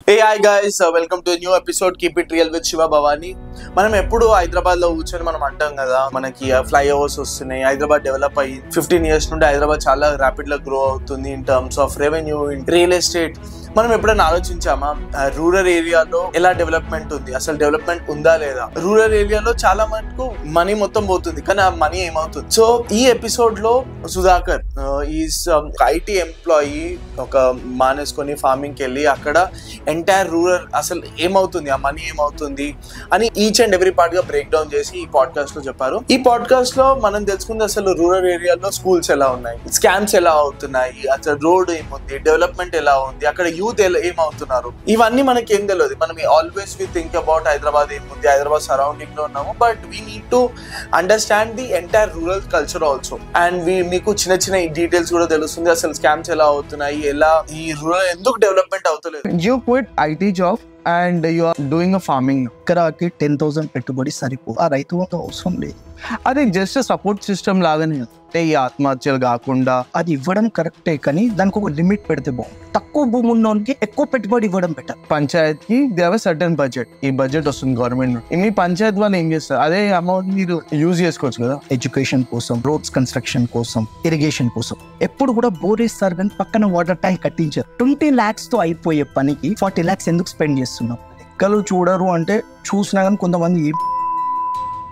Hey, hi guys, welcome to a new episode Keep It Real with Shiva Bhavani. మనం ఎప్పుడు హైదరాబాద్ లో కూర్చొని మనం అంటాం కదా, మనకి ఫ్లైఓవర్స్ వస్తున్నాయి, హైదరాబాద్ డెవలప్ అయ్యి 15 years నుండి హైదరాబాద్ చాలా ర్యాపిడ్ గా గ్రో అవుతుంది in terms of revenue, in real estate. మనం ఎప్పుడైనా ఆలోచించామా రూరల్ ఏరియాలో ఎలా డెవలప్మెంట్ ఉంది, అసలు డెవలప్మెంట్ ఉందా లేదా? రూరల్ ఏరియాలో చాలా మటుకు మనీ మొత్తం పోతుంది, కానీ ఆ మనీ ఏమవుతుంది? సో ఈ ఎపిసోడ్ లో సుధాకర్ ఈజ్ ఐటీ ఎంప్లాయీ, ఒక మానేసుకొని ఫార్మింగ్ కి వెళ్ళి అక్కడ ఎంటైర్ రూరల్ అసలు ఏమవుతుంది, ఆ మనీ ఏమవుతుంది అని ఈచ్ అండ్ ఎవ్రీ పార్ట్ గా బ్రేక్ డౌన్ చేసి ఈ పాడ్కాస్ట్ లో చెప్పారు. ఈ పాడ్కాస్ట్ లో మనం తెలుసుకుంది అసలు రూరల్ ఏరియాలో స్కూల్స్ ఎలా ఉన్నాయి, స్కామ్స్ ఎలా అవుతున్నాయి, అసలు రోడ్ ఏముంది, డెవలప్మెంట్ ఎలా ఉంది, అక్కడ యూత్ ఏమవుతున్నారు, ఇవన్నీ మనకి ఏం తెలియదు. మనం always we think about Hyderabad ఏముంది, హైదరాబాద్ సరౌండింగ్ లో ఉన్నాము, but we need to understand the entire rural culture also. అండ్ మీకు చిన్న చిన్న డీటెయిల్స్ కూడా తెలుస్తుంది, అసలు స్కామ్స్ ఎలా అవుతున్నాయి, ఎలా ఈ రూరల్ ఎందుకు డెవలప్మెంట్ అవుతలేదు. You quit IT job and you are doing a farming. ఎకరాకి 10,000 పెట్టుబడి సరిపో, ఆ రైతు వంత అవసరం లేదు. అది జస్ట్ సపోర్ట్ సిస్టమ్ లాగానే, అంటే ఈ ఆత్మహత్యలు కాకుండా అది ఇవ్వడం కరెక్టే, కానీ దానికి ఒక లిమిట్ పెడితే బాగుంది. తక్కువ భూమి ఉన్నోనికి ఎక్కువ పెట్టుబడి ఇవ్వడం బెటర్. పంచాయత్ కి దే హావ్ సర్టన్ బడ్జెట్, ఈ బడ్జెట్ వస్తుంది గవర్నమెంట్ నుండి. మీ పంచాయత్ వాళ్ళు ఏం చేస్తారు, అదే అమౌంట్ మీరు యూజ్ చేసుకోవచ్చు కదా, ఎడ్యుకేషన్ కోసం, రోడ్స్ కన్స్ట్రక్షన్ కోసం, ఇరిగేషన్ కోసం. ఎప్పుడు కూడా బోర్ వేస్తారు కానీ పక్కన వాటర్ ట్యాంక్ కట్టించారు. 20 lakhs తో అయిపోయే పనికి 40 lakhs ఎందుకు స్పెండ్ చేస్తున్నాం? లెక్కలు చూడరు అంటే చూసినా కానీ కొంతమంది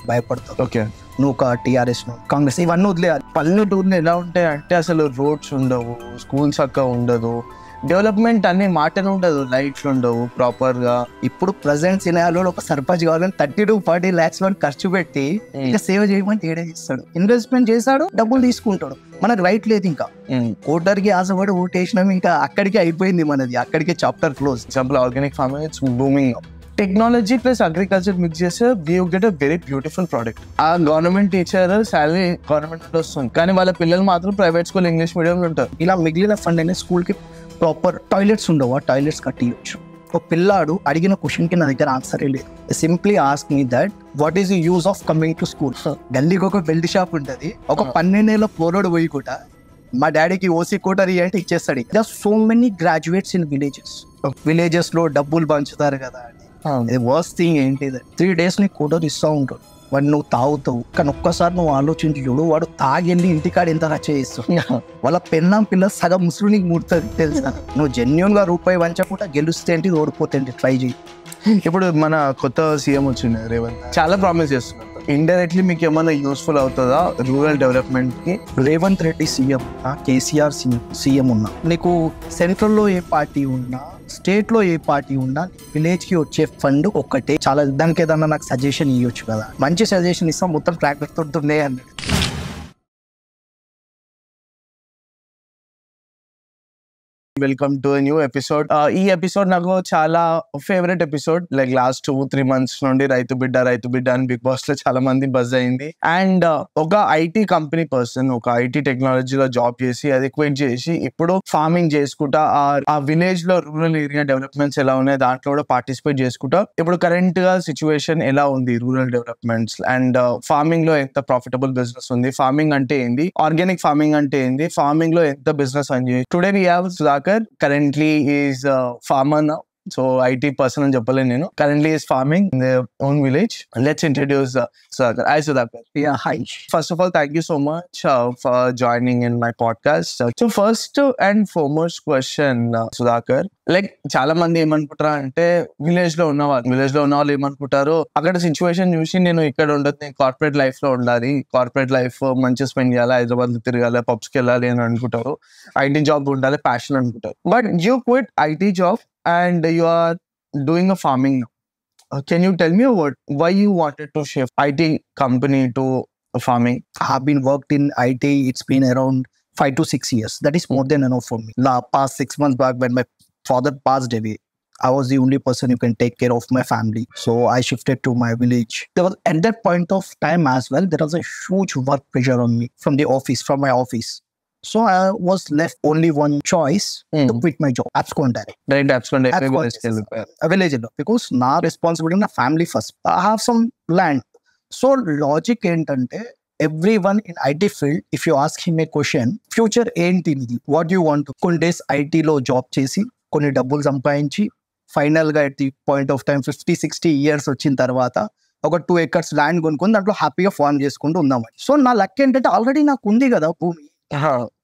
భయపడతారు. ఓకే, నువ్వు ఒక టీఆర్ఎస్ కాంగ్రెస్ ఇవన్నీ వదిలేయాలి. పల్లెటూరులో ఎలా ఉంటాయి అంటే అసలు రోడ్స్ ఉండవు, స్కూల్స్ అక్క ఉండదు, డెవలప్మెంట్ అనే మాటనే ఉండదు, లైట్లు ఉండవు ప్రాపర్ గా. ఇప్పుడు ప్రజెంట్ సినారియోలో ఒక సర్పంచ్ కావాలని 30 to 40 lakhs లో ఖర్చు పెట్టి ఇంకా సేవ చేయమని ఏడే చేస్తాడు. ఇన్వెస్ట్మెంట్ చేస్తాడు, డబ్బులు తీసుకుంటాడు. మనకు రైట్ లేదు. ఇంకా ఓటర్కి ఆశపడి ఓటేసినాం, ఇంకా అక్కడికి అయిపోయింది మనది, అక్కడికి chapter close. Example organic farming, it's booming. Technology plus agriculture mix చేస్తే we get a very beautiful product. ఆ గవర్నమెంట్ టీచర్ శాలరీ గవర్నమెంట్ వస్తుంది, కానీ వాళ్ళ పిల్లలు మాత్రం ప్రైవేట్ స్కూల్ ఇంగ్లీష్ మీడియంలో ఉంటారు. ఇలా మిగిలిన ఫండ్ అనేది స్కూల్ కి ప్రాపర్ టాయిలెట్స్ ఉండవు, ఆ టాయిలెట్స్ కట్టియచ్చు. ఒక పిల్లాడు అడిగిన క్వశ్చన్ కి నా దగ్గర ఆన్సరే లేదు. Simply ask me that what is the use of coming to school. గల్లీకి ఒక బెల్ట్ షాప్ ఉంటుంది, ఒక 12 ఏళ్ళ పోరోడు పోయి కూడా మా డాడీకి ఓసీ కోటరీ అంటే ఇచ్చేస్తాడు. There so many graduates in villages లో డబ్బులు పంచుతారు కదా. వర్స్ట్ థింగ్ ఏంటిది, 3 days నీ కోటర్ ఇస్తూ ఉంటాడు, వాడు నువ్వు తాగుతావు. కానీ ఒక్కసారి నువ్వు ఆలోచించి చూడు, వాడు తాగెళ్ళి ఇంటికాడ ఎంత రచ్చ చేస్తావు. వాళ్ళ పెన్నాం పిల్ల సగం ముసురు నీకు ముడుతుంది తెలుసా. నువ్వు జెన్యున్ గా రూపాయి వంచకుండా గెలుస్తే ఏంటి, ఓడిపోతే ఏంటి, ట్రై చేయి. ఇప్పుడు మన కొత్త సీఎం వచ్చింది రేవంత్, చాలా ప్రామిస్ చేస్తున్నారు. ఇండైరెక్ట్లీ మీకు ఏమైనా యూస్ఫుల్ అవుతుందా రూరల్ డెవలప్మెంట్ కి? రేవంత్ రెడ్డి సీఎం, కేసీఆర్ సీఎం ఉన్నా, నీకు సెంట్రల్ లో ఏ పార్టీ ఉన్నా, స్టేట్ లో ఏ పార్టీ ఉన్నా, విలేజ్ కి వచ్చే ఫండ్ ఒక్కటే చాలా. దానికి ఏదన్నా నాకు సజెషన్ ఇవ్వచ్చు కదా. మంచి సజెషన్ ఇస్తాం, మొత్తం ట్రాక్టర్ తోడుతున్నాయి అన్నాడు. Welcome to new episode. ఈ ఎపిసోడ్ నాకు చాలా favourite episode. Like last 2-3 months నుండి రైతు బిడ్డ అని బిగ్ బాస్ లో చాలా మంది బజ్ అయింది. అండ్ ఒక ఐటీ కంపెనీ పర్సన్, ఒక ఐటీ టెక్నాలజీలో జాబ్ చేసి అది క్విట్ చేసి ఇప్పుడు ఫార్మింగ్ చేసుకుంటా, ఆ విలేజ్ లో రూరల్ ఏరియా డెవలప్మెంట్స్ ఎలా ఉన్నాయి దాంట్లో కూడా పార్టిసిపేట్ చేసుకుంటా ఇప్పుడు కరెంట్ గా సిచ్యువేషన్ ఎలా ఉంది రూరల్ డెవలప్మెంట్స్ అండ్ ఫార్మింగ్ లో ఎంత ప్రాఫిటబుల్ బిజినెస్ ఉంది, ఫార్మింగ్ అంటే ఏంది, ఆర్గానిక్ ఫార్మింగ్ అంటే ఏంది, ఫార్మింగ్ లో ఎంత బిజినెస్ అని. Today we have Sudhakar. Currently is a farmer now, so IT person అని చెప్పలేను నేను. Currently is farming in their own village. Let's introduce Sudhakar. Hi Sudhakar. Yeah, hi. First of all, thank you so much for joining in my podcast. So first and foremost question, Sudhakar, like చాలా మంది ఏమనుకుంటారా అంటే village లో ఉన్న వాళ్ళు ఏమనుకుంటారు, అక్కడ situation చూసి నేను ఇక్కడ ఉండదు, నేను కార్పొరేట్ లైఫ్ లో ఉండాలి, కార్పొరేట్ లైఫ్ మంచిగా స్పెండ్ చేయాలి, హైదరాబాద్ లో తిరగాలి, పబ్స్ కి వెళ్ళాలి అని అనుకుంటారు, ఐటీ జాబ్ ఉండాలి, ప్యాషన్ అనుకుంటారు. But you quit IT job and you are doing a farming now. Can you tell me why you wanted to shift IT company to farming? I've been worked in IT. It's been around 5 to 6 years. That is more than enough for me. Past 6 months back, when my father passed away, I was the only person who can take care of my family. So I shifted to my village. There was, at that point of time as well, there was a huge work pressure on me from my office. So I was left only one choice to quit my job. Abscond direct. Right, abscond direct. Village because na responsibility na family first. I have some land. So logic ఏంటంటే everyone in IT field, if you ask him a question, future ఏంటి, what do you want to? కొన్ని days IT లో job చేసి కొన్ని డబ్బులు సంపాదించి final గా at the point of time 50-60 years వచ్చిన తర్వాత ఒక 2 acres ల్యాండ్ కొనుక్కొని దాంట్లో హ్యాపీగా ఫార్మ్ చేసుకుంటూ ఉందామని. సో నా లక్ ఏంటంటే ఆల్రెడీ నాకు ఉంది కదా భూమి,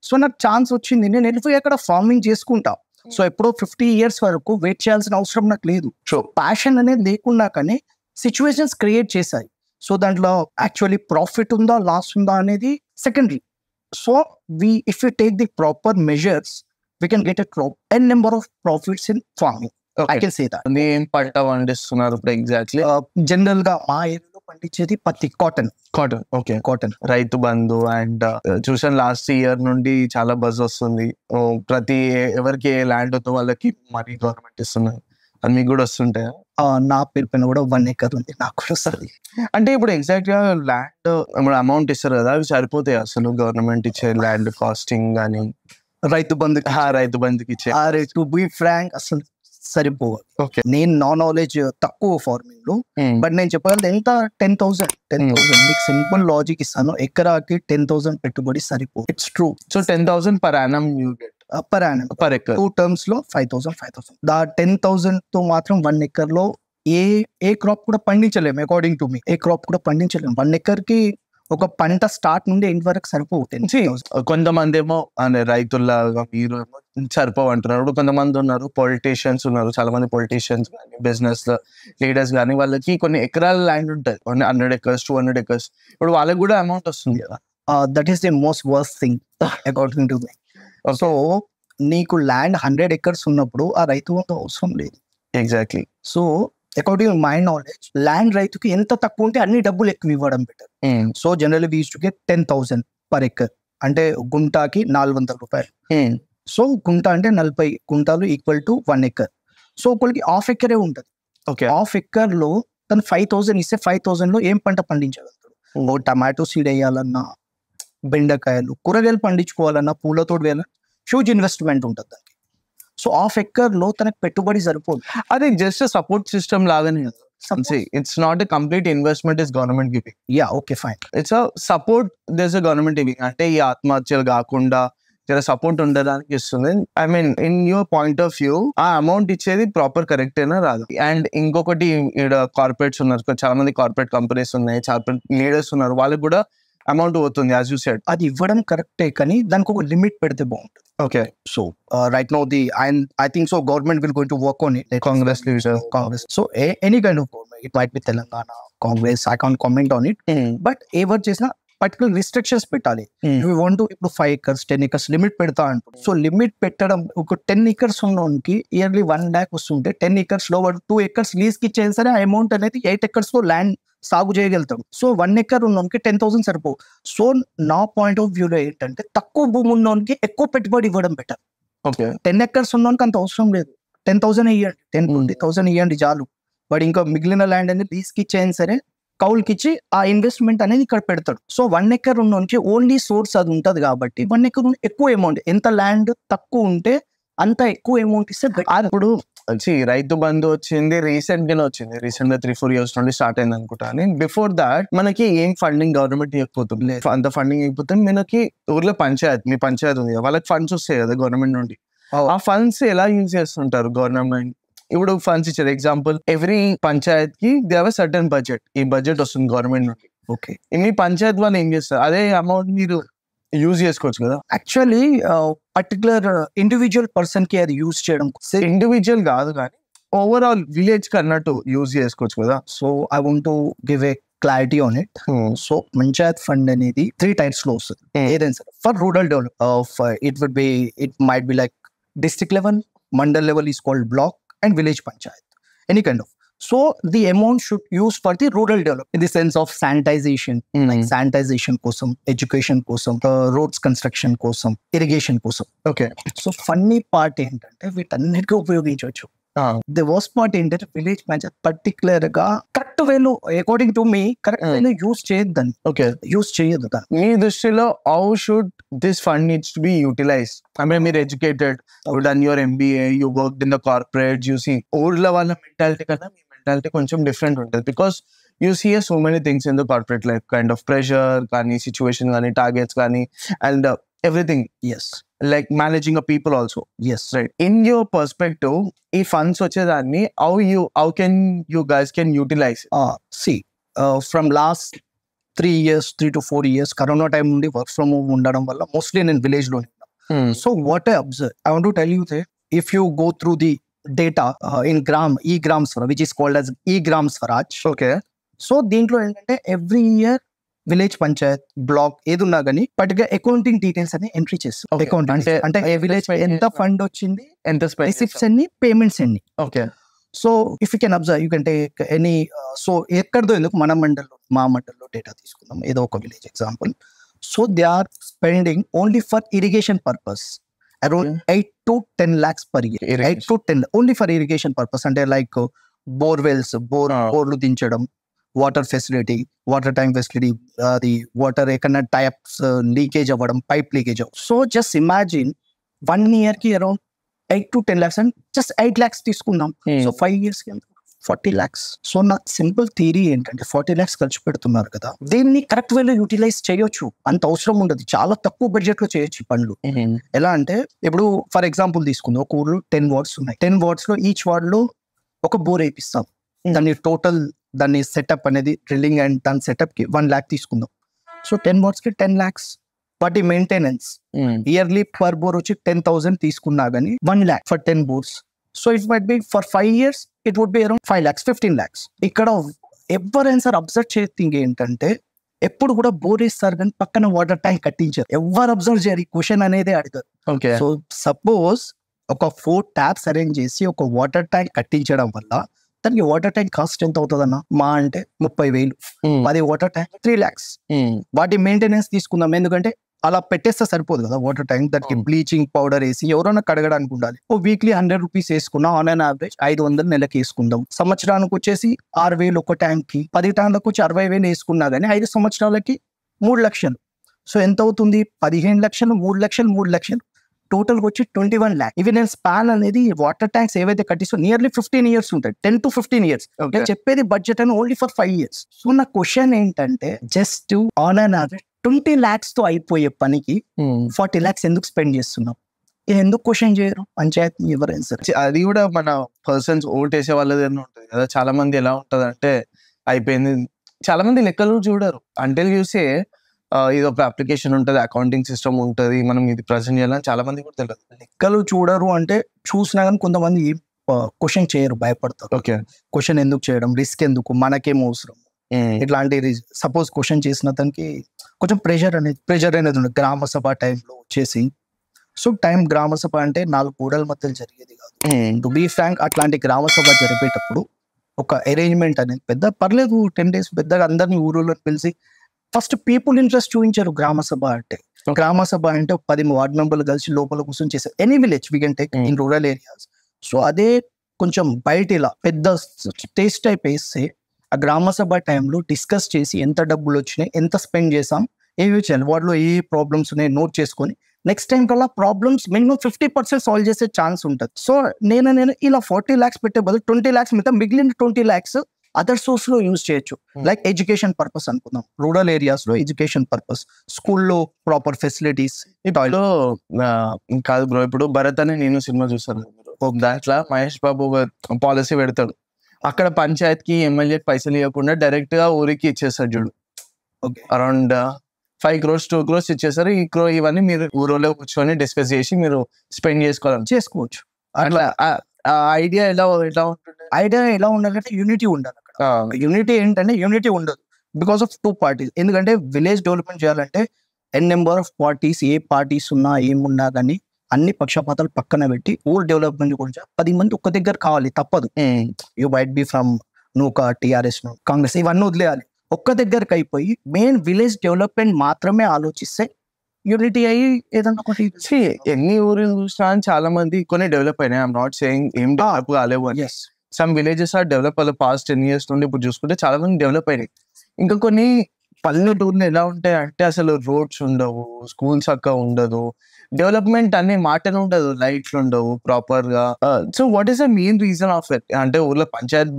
సో నాకు ఛాన్స్ వచ్చింది, నేను వెళ్ళిపోయి అక్కడ ఫార్మింగ్ చేసుకుంటా. సో ఎప్పుడో 50 years వరకు వెయిట్ చేయాల్సిన అవసరం నాకు లేదు. సో ప్యాషన్ అనేది లేకుండా కానీ సిచ్యువేషన్స్ క్రియేట్ చేశాయి. సో దాంట్లో యాక్చువల్లీ ప్రాఫిట్ ఉందా లాస్ ఉందా అనేది secondary. So if you take the proper measures we can get n number of profits in farming. I can say that. ఏం పంట పండిస్తున్నారు ఇప్పుడు ఎగ్జాక్ట్లీ? జనరల్ గా మా ఏరియాలో పండించేది పత్తి, cotton. Okay, cotton. Rythu Bandhu and చూసాను లాస్ట్ ఇయర్ నుండి చాలా బజ్ వస్తుంది. ప్రతి ఎవరికి ఏ ల్యాండ్ ఉందో వాళ్ళకి మనీ గవర్నమెంట్ ఇస్తున్నారు. అది మీకు కూడా వస్తుంటాయా? నా పేరు పైన కూడా 1 acre ఉంది, నాకు కూడా వస్తుంది. అంటే ఇప్పుడు ఎగ్జాక్ట్ గా ల్యాండ్ ఇప్పుడు అమౌంట్ ఇస్తారు కదా, అవి సరిపోతాయి అసలు గవర్నమెంట్ ఇచ్చే ల్యాండ్ కాస్టింగ్ కానీ రైతు బంధుకి ఇచ్చే? టు బి ఫ్రాంక్ అసలు సరిపోవాలి. ఓకే, నేను నా నాలెడ్జ్ తక్కువ ఫార్మింగ్ లో, బట్ నేను చెప్పగలను ఎంత 10,000 మీకు సింపుల్ లాజిక్ ఇస్తాను. ఎకరాకి 10,000 పెట్టుబడి సరిపో. It's true. So 10,000 per annum you get per annum, per acre. 2 terms లో 5,000. దా 10,000 తో మాత్రం 1 acre లో ఏ క్రాప్ కూడా పండించలేము. According to me A crop కూడా పండించలేము. 1 acre కి ఒక పంట స్టార్ట్ నుండి ఎండ్ వరకు సరిపోవు. కొంతమంది ఏమో అంటే రైతుల్లాగా మీరు ఏమో సరిపోవు అంటున్నారు. ఇప్పుడు కొంతమంది ఉన్నారు పొలిటీషియన్స్ ఉన్నారు, చాలా మంది పొలిటీషియన్స్ కానీ బిజినెస్ లీడర్స్ కానీ వాళ్ళకి కొన్ని ఎకరాల ల్యాండ్ ఉంటుంది, 100 acres 200 acres. ఇప్పుడు వాళ్ళకి కూడా అమౌంట్ వస్తుంది కదా. That is the most worst thing according to me. So నీకు ల్యాండ్ 100 acres ఉన్నప్పుడు ఆ రైతు అంత అవసరం లేదు. Exactly. So according to my knowledge land రైతుకి ఎంత తక్కువ ఉంటే అన్ని డబ్బులు ఎక్కువ ఇవ్వడం better. So generally we used to get 10,000 per acre, అంటే గుంటాకి 400 రూపాయలు. సో గుంట అంటే 40 గుంటాలు ఈక్వల్ టు 1 acre. సో ఒకరికి హాఫ్ ఎకరే ఉంటుంది. ఓకే, హాఫ్ ఎకర్ లో తను 5,000 ఇస్తే 5,000 లో ఏం పంట పండించగలుగుతాడు? ఓ టమాటో సీడ్ వేయాలన్నా, బెండకాయలు, కూరగాయలు పండించుకోవాలన్నా, పూలతోటి వేయాలన్నా హ్యూజ్ ఇన్వెస్ట్మెంట్ ఉంటుంది దానికి. సో హాఫ్ ఎకర్ లో తనకు పెట్టుబడి సరిపోదు. అది జస్ట్ సపోర్ట్ సిస్టమ్ లాగానే. It's not a complete investment, is government giving. Yeah, okay, fine. It's a support, there's a government giving. అంటే ఈ ఆత్మహత్యలు కాకుండా జర సపోర్ట్ ఉండడానికి ఇస్తుంది. I mean in your point of view ఆ అమౌంట్ ఇచ్చేది ప్రాపర్ కరెక్ట్ అయినా రాదు. అండ్ ఇంకొకటి ఇక్కడ కార్పొరేట్స్ ఉన్నారు, చాలా మంది కార్పొరేట్ కంపెనీస్ ఉన్నాయి, చాలా లీడర్స్ ఉన్నారు, వాళ్ళకి కూడా అమౌంట్ పోతుంది యాజ్ యూ సెడ్. అది ఇవ్వడం కరెక్టే, కానీ దానికి ఒక లిమిట్ పెడితే బాగుంటుంది. Okay, so right now I think so government will going to work on it. Congress. So any kind of government, it might be Telangana, Congress, I can't comment on it. But ever చేసిన particular restrictions పెట్టాలి. You want to ఇప్పుడు 5 acres 10 acres limit పెడతా అంటారు. So limit పెట్టడం, ఒక 10 acres ఉన్నోనికి yearly 1 lakh వస్తుంటే 10 acres లో 2 acres lease కి ఇచ్చేది సరే, ఆ అమౌంట్ అనేది 8 acres లో ల్యాండ్ సాగు చేయగలుగుతాడు. సో 1 acre ఉన్నోనికి 10,000 సరిపోవు. సో నా పాయింట్ ఆఫ్ వ్యూలో ఏంటంటే తక్కువ భూమి ఉన్నోనికి ఎక్కువ పెట్టుబడి ఇవ్వడం బెటర్. ఓకే, 10 acres ఉన్నోనికి అంత అవసరం లేదు, 10,000 ఇవ్వండి, 10,000 ఇవ్వండి చాలు. వాడు ఇంకా మిగిలిన ల్యాండ్ అనేది లీజ్కి ఇచ్చేయని సరే, కౌలుకి ఇచ్చి ఆ ఇన్వెస్ట్మెంట్ అనేది ఇక్కడ పెడతాడు. సో 1 acre ఉన్నోనికి ఓన్లీ సోర్స్ అది ఉంటుంది కాబట్టి 1 acre ఎక్కువ అమౌంట్, ఎంత ల్యాండ్ తక్కువ ఉంటే అంత ఎక్కువ అమౌంట్ ఇస్తే. ఇప్పుడు రైతు బంధు వచ్చింది రీసెంట్ గా 3-4 years నుండి స్టార్ట్ అయింది అనుకుంటా. బిఫోర్ దాట్ మనకి ఏం ఫండింగ్ గవర్నమెంట్ ఇవ్వకపోతుంది. అంత ఫండింగ్ ఇవ్వకపోతే మనకి ఊర్లో మీ పంచాయతీ ఉంది, వాళ్ళకి ఫండ్స్ వస్తాయి కదా గవర్నమెంట్ నుండి. ఆ ఫండ్స్ ఎలా యూజ్ చేస్తుంటారు గవర్నమెంట్? ఇప్పుడు ఫండ్స్ ఇచ్చారు, ఎగ్జాంపుల్ ఎవ్రీ పంచాయత్ కి they have a certain budget, ఈ బడ్జెట్ వస్తుంది గవర్నమెంట్ నుండి. ఓకే, మీ పంచాయత్ వాళ్ళు ఏం చేస్తారు? అదే అమౌంట్ మీరు యూజ్ చేసుకోవచ్చు కదా. యాక్చువల్లీ పర్టికులర్ ఇండివిజువల్ పర్సన్ కి అది యూజ్ చేయడం, ఇండివిజువల్ కాదు కానీ ఓవరాల్ విలేజ్ కి అన్నట్టు యూజ్ చేసుకోవచ్చు కదా. So I want to give a clarity on it. So panchayat fund అనేది 3 types లో వస్తుంది. ఏదైనా సరే for rural develop, it might be like district level, mandal level is called block, and village panchayat, any kind of. So the amount should use for the rural development in the sense of sanitization, like sanitization kosam, education kosam, roads construction kosam, irrigation kosam. Okay, so funny part ఏంటంటే వీటన్నిటికీ ఉపయోగించవచ్చు. The worst part ఏంటంటే village panchayat particular గా correct వేలో, according to మీ correct వేలో use చేయొద్దని. Okay, use చేయొద్దు దాన్ని. మీ దృష్టిలో how should this fund needs to be utilized? అంటే మీరు educated, you done your MBA, you worked in the corporate, you see ఊర్లో వాళ్ళ మెంటాలిటీ కన్నా మీ మెంటాలిటీ కొంచెం డిఫరెంట్ ఉంటుంది. Because you see so many things in the corporate life, kind of pressure కానీ, situation కానీ, టార్గెట్స్ కానీ, and everything, yes like managing a people also. Yes Right. In your perspective, ఈ funds వచ్చేదాన్ని how can you guys can utilize it? See from last 3 to 4 years corona time నుండి work from home ఉండడం వల్ల mostly నేను village లో so what I observe I want to tell you if you go through the data in Gram Swaraj which is called as Gram Swaraj. Okay. So దీంట్లో ఏంటంటే every year village panchayat block ఏది ఉన్నా కానీ particular accounting details అని entry చేస్తాం. Okay. Accounting అంటే ఏ village ఎంత ఫండ్ వచ్చింది, ఎంత spend రిసిప్ట్స్ ఎన్ని, పేమెంట్స్ ఎన్ని. Okay. So if you can observe you can take any. So ఎక్కడిదో ఎందుకు మా మండల్లో డేటా తీసుకుందాం, ఏదో ఒక village example. So they are spending only for irrigation purpose around 8 to 10 lakhs per year. 8 to 10 only for irrigation purpose. అంటే like borewells, బోర్లు దించడం, water facility, water tank facility, అది వాటర్ ఎక్కడన్నా టైప్స్ లీకేజ్ అవ్వడం, pipe leakage అవ్వడం. So just imagine 1 year కి around 8 to 10 lakhs and just 8 lakhs తీసుకుందాం. So 5 years కి 40 lakhs. సో నాకు సింపుల్ థియరీ ఏంటంటే 40 lakhs ఖర్చు పెడుతున్నారు కదా, దీన్ని కరెక్ట్ వేలో యూటిలైజ్ చేయొచ్చు. అంత అవసరం ఉండదు, చాలా తక్కువ బడ్జెట్ లో చేయొచ్చు ఈ పనులు. ఎలా అంటే ఇప్పుడు ఫర్ ఎగ్జాంపుల్ తీసుకుందాం, ఒక ఊర్లో 10 wards ఉన్నాయి. 10 wards లో ఈచ్ వార్డ్ లో ఒక బోర్ వేపిస్తాం. దాన్ని సెటప్ అనేది డ్రిల్లింగ్ అండ్ దాని సెటప్ కి 1 lakh తీసుకుందాం. సో 10 wards కి 10 lakhs. వాటి మెయింటెనెన్స్ ఇయర్లీ పర్ బోర్ వచ్చి 10,000 తీసుకున్నా గానీ 1 lakh for 10 bores. So it might be for 5 years it would be around 5 lakhs, 15 lakhs. ఇక్కడ ఎవరైనా సార్ అబ్జర్వ్ చేసింగ్ ఏంటంటే ఎప్పుడు కూడా బోర్ వేస్తారు కానీ పక్కన వాటర్ ట్యాంక్ కట్టించారు. ఎవరు అబ్జర్వ్ చేయరు, ఈ క్వశ్చన్ అనేది అడగరు. Okay. సో సపోజ్ ఒక 4 taps అరేంజ్ చేసి ఒక వాటర్ ట్యాంక్ కట్టించడం వల్ల దానికి వాటర్ ట్యాంక్ కాస్ట్ ఎంత అవుతుంది అన్న? మా అంటే 30,000. అది వాటర్ ట్యాంక్ 3 lakhs. వాటి మెయింటెనెన్స్ తీసుకుందాం, ఎందుకంటే అలా పెట్టేస్తే సరిపోదు కదా వాటర్ ట్యాంక్. దానికి బ్లీచింగ్ పౌడర్ వేసి ఎవరైనా కడగడానికి ఉండాలి. ఓ వీక్లీ 100 rupees వేసుకున్నా, ఆన్ అండ్ యావరేజ్ 500 నెలకి వేసుకుందాం. సంవత్సరానికి వచ్చేసి 6,000 ఒక ట్యాంక్ కి, 10 ట్యాంక్లకు వచ్చి 60,000 వేసుకున్నా కానీ 5 సంవత్సరాలకి 3 lakhs. సో ఎంత అవుతుంది? 15 lakhs, 3 lakhs, 3 lakhs, టోటల్ వచ్చి 21 lakhs. ఇవి నేను స్పాన్ అనేది వాటర్ ట్యాంక్స్ ఏవైతే కట్టిస్తో నియర్లీ 15 years ఉంటాయి, 10 to 15 years. నేను చెప్పేది బడ్జెట్ అని ఓన్లీ ఫర్ 5 years. సో నా క్వశ్చన్ ఏంటంటే just on and average 20 lakhs తో అయిపోయే పనికి 40 lakhs ఎందుకు స్పెండ్ చేస్తున్నాం? ఎందుకు క్వశ్చన్ చేయరు పంచాయతీ ఎవరైనా సరే? అది కూడా మన పర్సన్స్ ఓట్ వేసే వాళ్ళది ఉంటుంది కదా. చాలా మంది ఎలా ఉంటది అంటే అయిపోయింది, చాలా మంది లెక్కలు చూడరు. అంటే చూసే ఇది ఒక అప్లికేషన్ ఉంటుంది, అకౌంటింగ్ సిస్టమ్ ఉంటుంది, మనం ఇది ప్రజెంట్ చేయాలని చాలా మంది కూడా తెలియదు. లెక్కలు చూడరు అంటే చూసినా కానీ కొంతమంది క్వశ్చన్ చేయరు, భయపడతారు. ఓకే, క్వశ్చన్ ఎందుకు చేయడం, రిస్క్ ఎందుకు, మనకేం అవసరం, ఇట్లాంటి సపోజ్ క్వశ్చన్ చేసిన దానికి కొంచెం ప్రెషర్ అనేది ఉంది. గ్రామ సభ టైంలో వచ్చేసి సో గ్రామ సభ అంటే 4 గోడల మధ్యలో జరిగేది కాదు. టు బీ ఫ్రాంక్, అట్లాంటి గ్రామ సభ జరిపేటప్పుడు ఒక అరేంజ్మెంట్ అనేది పెద్ద పర్లేదు, 10 days పెద్దగా అందరినీ ఊళ్ళో పిలిచి ఫస్ట్ పీపుల్ ఇంట్రెస్ట్ చూపించారు. గ్రామ సభ అంటే ఒక 10 వార్డ్ మెంబర్లు కలిసి లోపల కూర్చొని చేశారు. Any village we can take in rural areas. So అదే కొంచెం బయట ఇలా పెద్ద స్టేజ్ టైప్ వేస్తే ఆ గ్రామ సభ టైంలో డిస్కస్ చేసి ఎంత డబ్బులు వచ్చినాయి, ఎంత స్పెండ్ చేసాం, ఏవి చేయాలి, వాటిలో ఏ ప్రాబ్లమ్స్ ఉన్నాయి నోట్ చేసుకొని నెక్స్ట్ టైం కల్లా ప్రాబ్లమ్స్ మినిమం 50% సాల్వ్ చేసే ఛాన్స్ ఉంటుంది. సో నేను ఇలా 40 lakhs పెట్టే బదులు 20 lakhs మిగిలిన 20 lakhs అదర్ సోర్స్ లో యూజ్ చేయొచ్చు. లైక్ ఎడ్యుకేషన్ పర్పస్ అనుకుందాం, రూరల్ ఏరియాస్ లో ఎడ్యుకేషన్ పర్పస్, స్కూల్లో ప్రాపర్ ఫెసిలిటీస్. కాదు బ్రో, ఇప్పుడు భరత్ అని నేను సినిమా చూస్తాను, దాంట్లో మహేష్ బాబు పాలసీ పెడతాడు. అక్కడ పంచాయత్కి ఎమ్మెల్యేకి పైసలు ఇవ్వకుండా డైరెక్ట్ గా ఊరికి ఇచ్చేస్తాడు చూడు. అరౌండ్ 5 crores 2 crores ఇచ్చేస్తారు. ఇవన్నీ మీరు ఊరిలో కూర్చొని డిస్కస్ చేసి మీరు స్పెండ్ చేసుకోవచ్చు. అట్లా ఐడియా ఎలా ఉంటుంది? ఐడియా ఎలా ఉండాలంటే యూనిటీ ఉండాలి. అక్కడ యూనిటీ ఏంటంటే యూనిటీ ఉండదు బికాస్ ఆఫ్ 2 parties. ఎందుకంటే విలేజ్ డెవలప్మెంట్ చేయాలంటే number of parties, A parties ఉన్నా ఏమున్నా కానీ అన్ని పక్షపాతాలు పక్కన పెట్టి ఊర్ డెవలప్మెంట్ గురించి 10 మంది ఒక్క దగ్గర కావాలి, తప్పదు. You might be from నూకా, TRS, Congress, ఇవన్నీ వదిలేయాలి. ఒక్క దగ్గరకు అయిపోయి మెయిన్ విలేజ్ డెవలప్మెంట్ మాత్రమే ఆలోచిస్తే యూనిటీ అయ్యి ఏదన్నా ఒకటి. ఎన్ని ఊరిని చూసినా చాలా మంది కొన్ని డెవలప్ అయినాయి. ఐఎమ్ నాట్ సేయింగ్ ఏం డెవలప్ కాలేవు అని. సమ్ విలేజెస్ ఆర్ డెవలప్ అవ్వాలి. పాస్ట్ 10 years నుండి ఇప్పుడు చూసుకుంటే చాలా మంది డెవలప్ అయినాయి. ఇంకా కొన్ని పల్లెటూర్లు ఎలా ఉంటాయి అంటే అసలు రోడ్స్ ఉండవు, స్కూల్స్ అక్క ఉండదు, డెవలప్మెంట్ అనే మాటనే ఉండదు, లైట్లు ఉండవు ప్రాపర్ గా. So what is the main reason of it? అంటే ఊర్లో పంచాయత్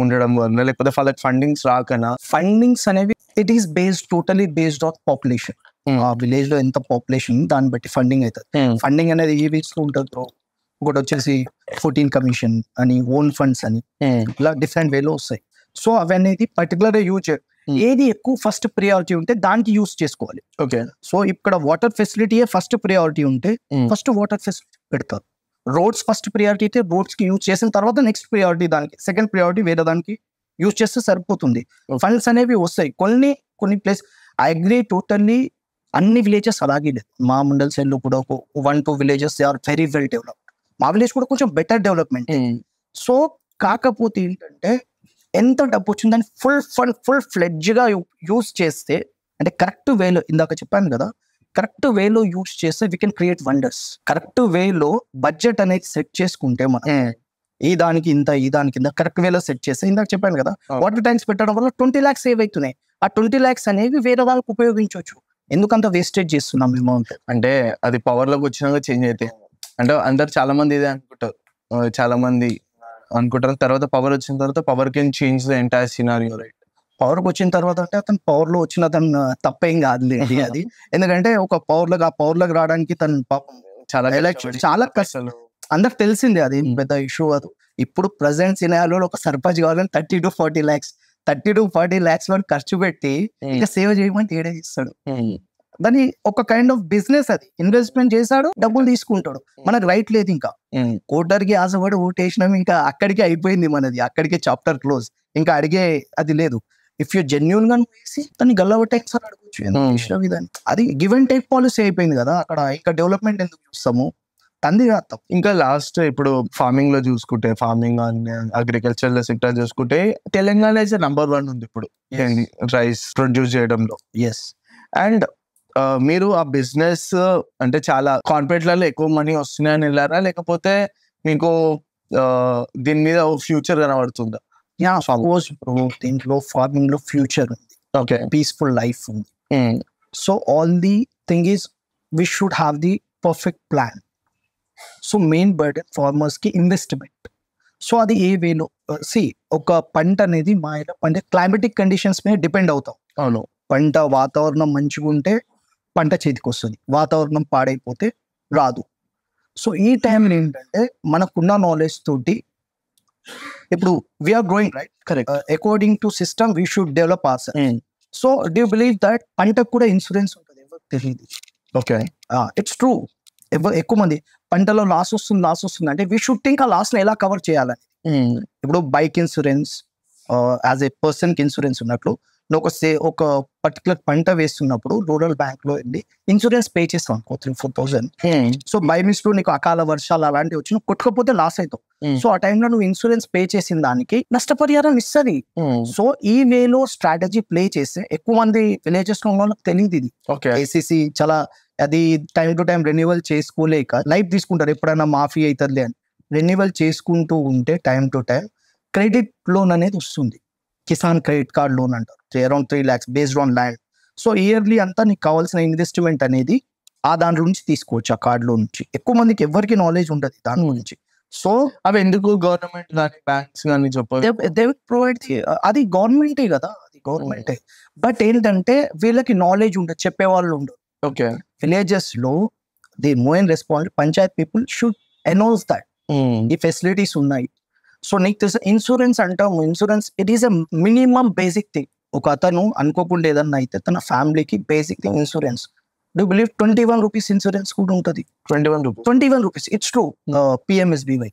ఉండడం వల్ల, లేకపోతే వాళ్ళకి ఫండింగ్స్ రాకనా? ఫండింగ్స్ అనేవి it is totally based on population. ఆ విలేజ్ లో ఎంత పాపులేషన్ దాన్ని బట్టి ఫండింగ్ అవుతుంది. ఫండింగ్ అనేది ఏ వీక్స్ లో ఉంటుంది బ్రో. ఒకటి వచ్చేసి 14 కమిషన్ అని, ఓన్ ఫండ్స్ అని, ఇలా డిఫరెంట్ వేలో వస్తాయి. సో అవి అనేది పర్టికులర్ యూజ్ ఏది ఎక్కువ ఫస్ట్ ప్రియారిటీ ఉంటే దానికి యూజ్ చేసుకోవాలి. ఓకే. సో ఇక్కడ వాటర్ ఫెసిలిటీ ఫస్ట్ ప్రియారిటీ ఉంటే ఫస్ట్ వాటర్ ఫెసిలిటీ పెడతారు. రోడ్స్ ఫస్ట్ ప్రియారిటీ అయితే రోడ్స్ కి యూజ్ చేసిన తర్వాత నెక్స్ట్ ప్రియారిటీ దానికి, సెకండ్ ప్రియారిటీ వేరే దానికి యూజ్ చేస్తే సరిపోతుంది. ఫండ్స్ అనేవి వస్తాయి. కొన్ని ప్లేస్ ఐ అగ్రీ టోటల్లీ. అన్ని విలేజెస్ అలాగే లేదు. మా మండల్ సైడ్ లో కూడా 1-2 villages they are very well developed. మా విలేజ్ కూడా కొంచెం బెటర్ డెవలప్మెంట్. సో కాకపోతే ఏంటంటే ఎంత డబ్బు వచ్చింది దాన్ని ఫుల్ ఫ్లెడ్జ్ గా యూజ్ చేస్తే, అంటే కరెక్ట్ వేలో, ఇందాక చెప్పాను కదా, కరెక్ట్ వేలో యూజ్ చేస్తే we can create wonders. Correct వేలో బడ్జెట్ అనేది సెట్ చేసుకుంటే మనం ఈ దానికి ఇంత కరెక్ట్ వేలో సెట్ చేస్తే, ఇందాక చెప్పాను కదా, వాటర్ ట్యాంక్స్ పెట్టడం వల్ల 20 lakhs సేవ్ అవుతున్నాయి. ఆ 20 lakhs అనేవి వేరే వాళ్ళకి ఉపయోగించవచ్చు. ఎందుకంత వేస్టేజ్ చేస్తున్నాం మేము అంటే అది పవర్ లోకి వచ్చినాక చేంజ్ అయితే, అంటే అందరు చాలా మంది ఇదే అనుకుంటారు. చాలా మంది అనుకుంటారు తర్వాత పవర్ వచ్చిన తర్వాత power can change the entire scenario, right? పవర్కి వచ్చిన తర్వాత అంటే అతను పవర్ లో వచ్చిన తను తప్పేం కాదులేండి అది. ఎందుకంటే ఒక పవర్ లోకి రావడానికి తను పాపం చాలా కష్టం. అందరికి తెలిసిందే, అది పెద్ద ఇష్యూ అది. ఇప్పుడు ప్రజెంట్ సినారియోలో ఒక సర్పంచ్ కావాలని 30 to 40 lakhs వరకు ఖర్చు పెట్టి ఇంకా సేవ చేయమంటే ఏడే ఇస్తాడు. దాని ఒక కైండ్ ఆఫ్ బిజినెస్, అది ఇన్వెస్ట్మెంట్ చేశాడు, డబ్బులు తీసుకుంటాడు. మనకు రైట్ లేదు. ఇంకా కోటర్కి ఆశపడి ఓటేసినాం, ఇంకా అక్కడికే అయిపోయింది మనది, అక్కడికే చాప్టర్ క్లోజ్. ఇంకా అడిగే అది లేదు. ఇఫ్ యూ జెన్యూన్ గా వేసి దాన్ని గల్లవటెక్స్ అని అడగచ్చు. అది గివ్ అండ్ టేక్ పాలసీ అయిపోయింది కదా అక్కడ. ఇంకా డెవలప్మెంట్ ఎందుకు చూస్తాము, తంది కాదు. ఇంకా లాస్ట్ ఇప్పుడు ఫార్మింగ్ లో చూసుకుంటే, ఫార్మింగ్ అగ్రికల్చర్ సెక్టర్ చూసుకుంటే తెలంగాణ ఇస్ నంబర్ 1 ఉంది ఇప్పుడు రైస్ ప్రొడ్యూస్ చేయడంలో. ఎస్. అండ్ మీరు ఆ బిజినెస్ అంటే చాలా కార్పొరేట్లలో ఎక్కువ మనీ వస్తున్నాయని వెళ్ళారా, లేకపోతే మీకు దీని మీద ఫ్యూచర్ కనబడుతుందా? దీంట్లో ఫార్మింగ్ లో ఫ్యూచర్ ఉంది. ఓకే. పీస్ఫుల్ లైఫ్ ఉంది. So all the thing is we should have the perfect plan. So main burden farmers కి ఇన్వెస్ట్మెంట్. సో అది ఏ వేలో ఒక పంట అనేది మా పంట క్లైమేటిక్ కండిషన్స్ మీద డిపెండ్ అవుతాం. అవును. పంట వాతావరణం మంచిగా ఉంటే పంట చేతికి వస్తుంది, వాతావరణం పాడైపోతే రాదు. సో ఈ టైంలో ఏంటంటే మనకున్న నాలెడ్జ్ తోటి ఇప్పుడు we're growing, right? Correct. According to system we should develop our self. So do believe that పంటకు కూడా ఇన్సూరెన్స్ ఉంటుంది? ఎవరికి తెలియదు. ఓకే. It's true. ఎక్కువ మంది పంటలో లాస్ వస్తుంది అంటే వీ షుడ్ థింక్ ఆ లాస్ ని ఎలా కవర్ చేయాలని. ఇప్పుడు bike insurance, as a person కి ఇన్సూరెన్స్ ఉన్నట్లు, నువ్వు ఒక పర్టికులర్ పంట వేస్తున్నప్పుడు రూరల్ బ్యాంక్ లో వెళ్ళి ఇన్సూరెన్స్ పే చేస్తాం 3-4,000. సో బై మిస్టేక్ నీకు అకాల వర్షాలు అలాంటివి వచ్చి కొట్టుకపోతే లాస్ అవుతావు. సో ఆ టైంలో నువ్వు ఇన్సూరెన్స్ పే చేసిన దానికి నష్టపరిహారం ఇస్తుంది. సో ఈ వేలో స్ట్రాటజీ ప్లే చేస్తే ఎక్కువ మంది విలేజెస్ లో వాళ్ళకి తెలియదు ఇది. ఏసీసీ చాలా అది టైం టు టైం రెన్యువల్ చేసుకోలేక లైట్ తీసుకుంటారు, ఎప్పుడైనా మాఫీ అవుతుంది అని. రెన్యువల్ చేసుకుంటూ ఉంటే time to time credit loan అనేది వస్తుంది. కిసాన్ క్రెడిట్ కార్డ్ లోన్ అంటారు, around 3 lakhs based on land. So yearly అంతా నీకు కావాల్సిన ఇన్వెస్ట్మెంట్ అనేది ఆ దాంట్లో నుంచి తీసుకోవచ్చు, ఆ కార్డ్ లో నుంచి. ఎక్కువ మందికి ఎవరికి నాలెడ్జ్ ఉండదు దాని గురించి. సో అవి ఎందుకు గవర్నమెంట్ కానీ బ్యాంక్స్ కానీ దే ప్రొవైడ్, అది గవర్నమెంటే కదా, అది గవర్నమెంటే. బట్ ఏంటంటే వీళ్ళకి నాలెడ్జ్ ఉండదు, చెప్పేవాళ్ళు ఉండదు. ఓకే. విలేజెస్ లో the main response Panchayat people should announce that ఈ ఫెసిలిటీస్ ఉన్నాయి. సో నీకు తెలిసిన ఇన్సూరెన్స్ అంటాము, insurance it is a minimum basic thing. ఒక అతను అనుకోకుండా ఏదన్నా అయితే తన ఫ్యామిలీకి basic thing insurance. Do believe 21 rupees insurance కూడా ఉంటుంది. 21 rupees. It's true. PMSBY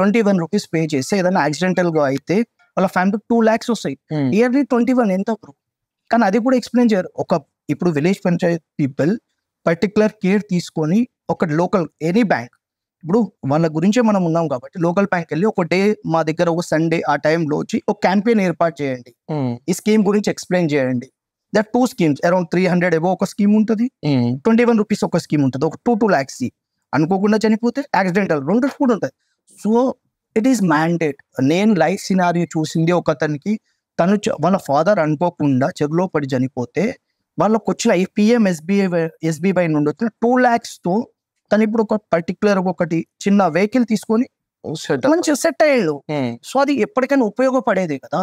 21 rupees pay చేస్తే ఏదైనా యాక్సిడెంటల్ గా అయితే వాళ్ళ ఫ్యామిలీకి 2 lakhs వస్తాయి. ఇయర్లీ 21 ఎంత బ్రో? కానీ అది కూడా ఎక్స్ప్లెయిన్ చేయరు. ఇప్పుడు village Panchayat people particular care తీసుకొని ఒక లోకల్ ఎనీ బ్యాంక్, ఇప్పుడు వాళ్ళ గురించే మనం ఉన్నాం కాబట్టి లోకల్ బ్యాంక్ వెళ్ళి ఒక డే మా దగ్గర ఒక సండే ఆ టైంలో వచ్చి ఒక క్యాంపెయిన్ ఏర్పాటు చేయండి, ఈ స్కీమ్ గురించి ఎక్స్ప్లెయిన్ చేయండి. దట్ 2 schemes అరౌండ్ 300 ఏవో ఒక స్కీమ్ ఉంటుంది, 21 rupees ఒక స్కీమ్ ఉంటుంది. ఒక 2 lakhs అనుకోకుండా చనిపోతే యాక్సిడెంటల్ 2 కూడా ఉంటుంది. So it is mandate. నేను లైఫ్ సినారియో చూసింది ఒక అతనికి, తను వాళ్ళ ఫాదర్ అనుకోకుండా చెరువులో పడి చనిపోతే వాళ్ళకి వచ్చిన ఈ PMSBY నుండి వచ్చిన 2 lakhs తో తను ఇప్పుడు ఒక పర్టికులర్ ఒకటి చిన్న వెహికల్ తీసుకొని మంచిగా సెట్ అయ్యాడు. సో అది ఎప్పటికైనా ఉపయోగపడేది కదా.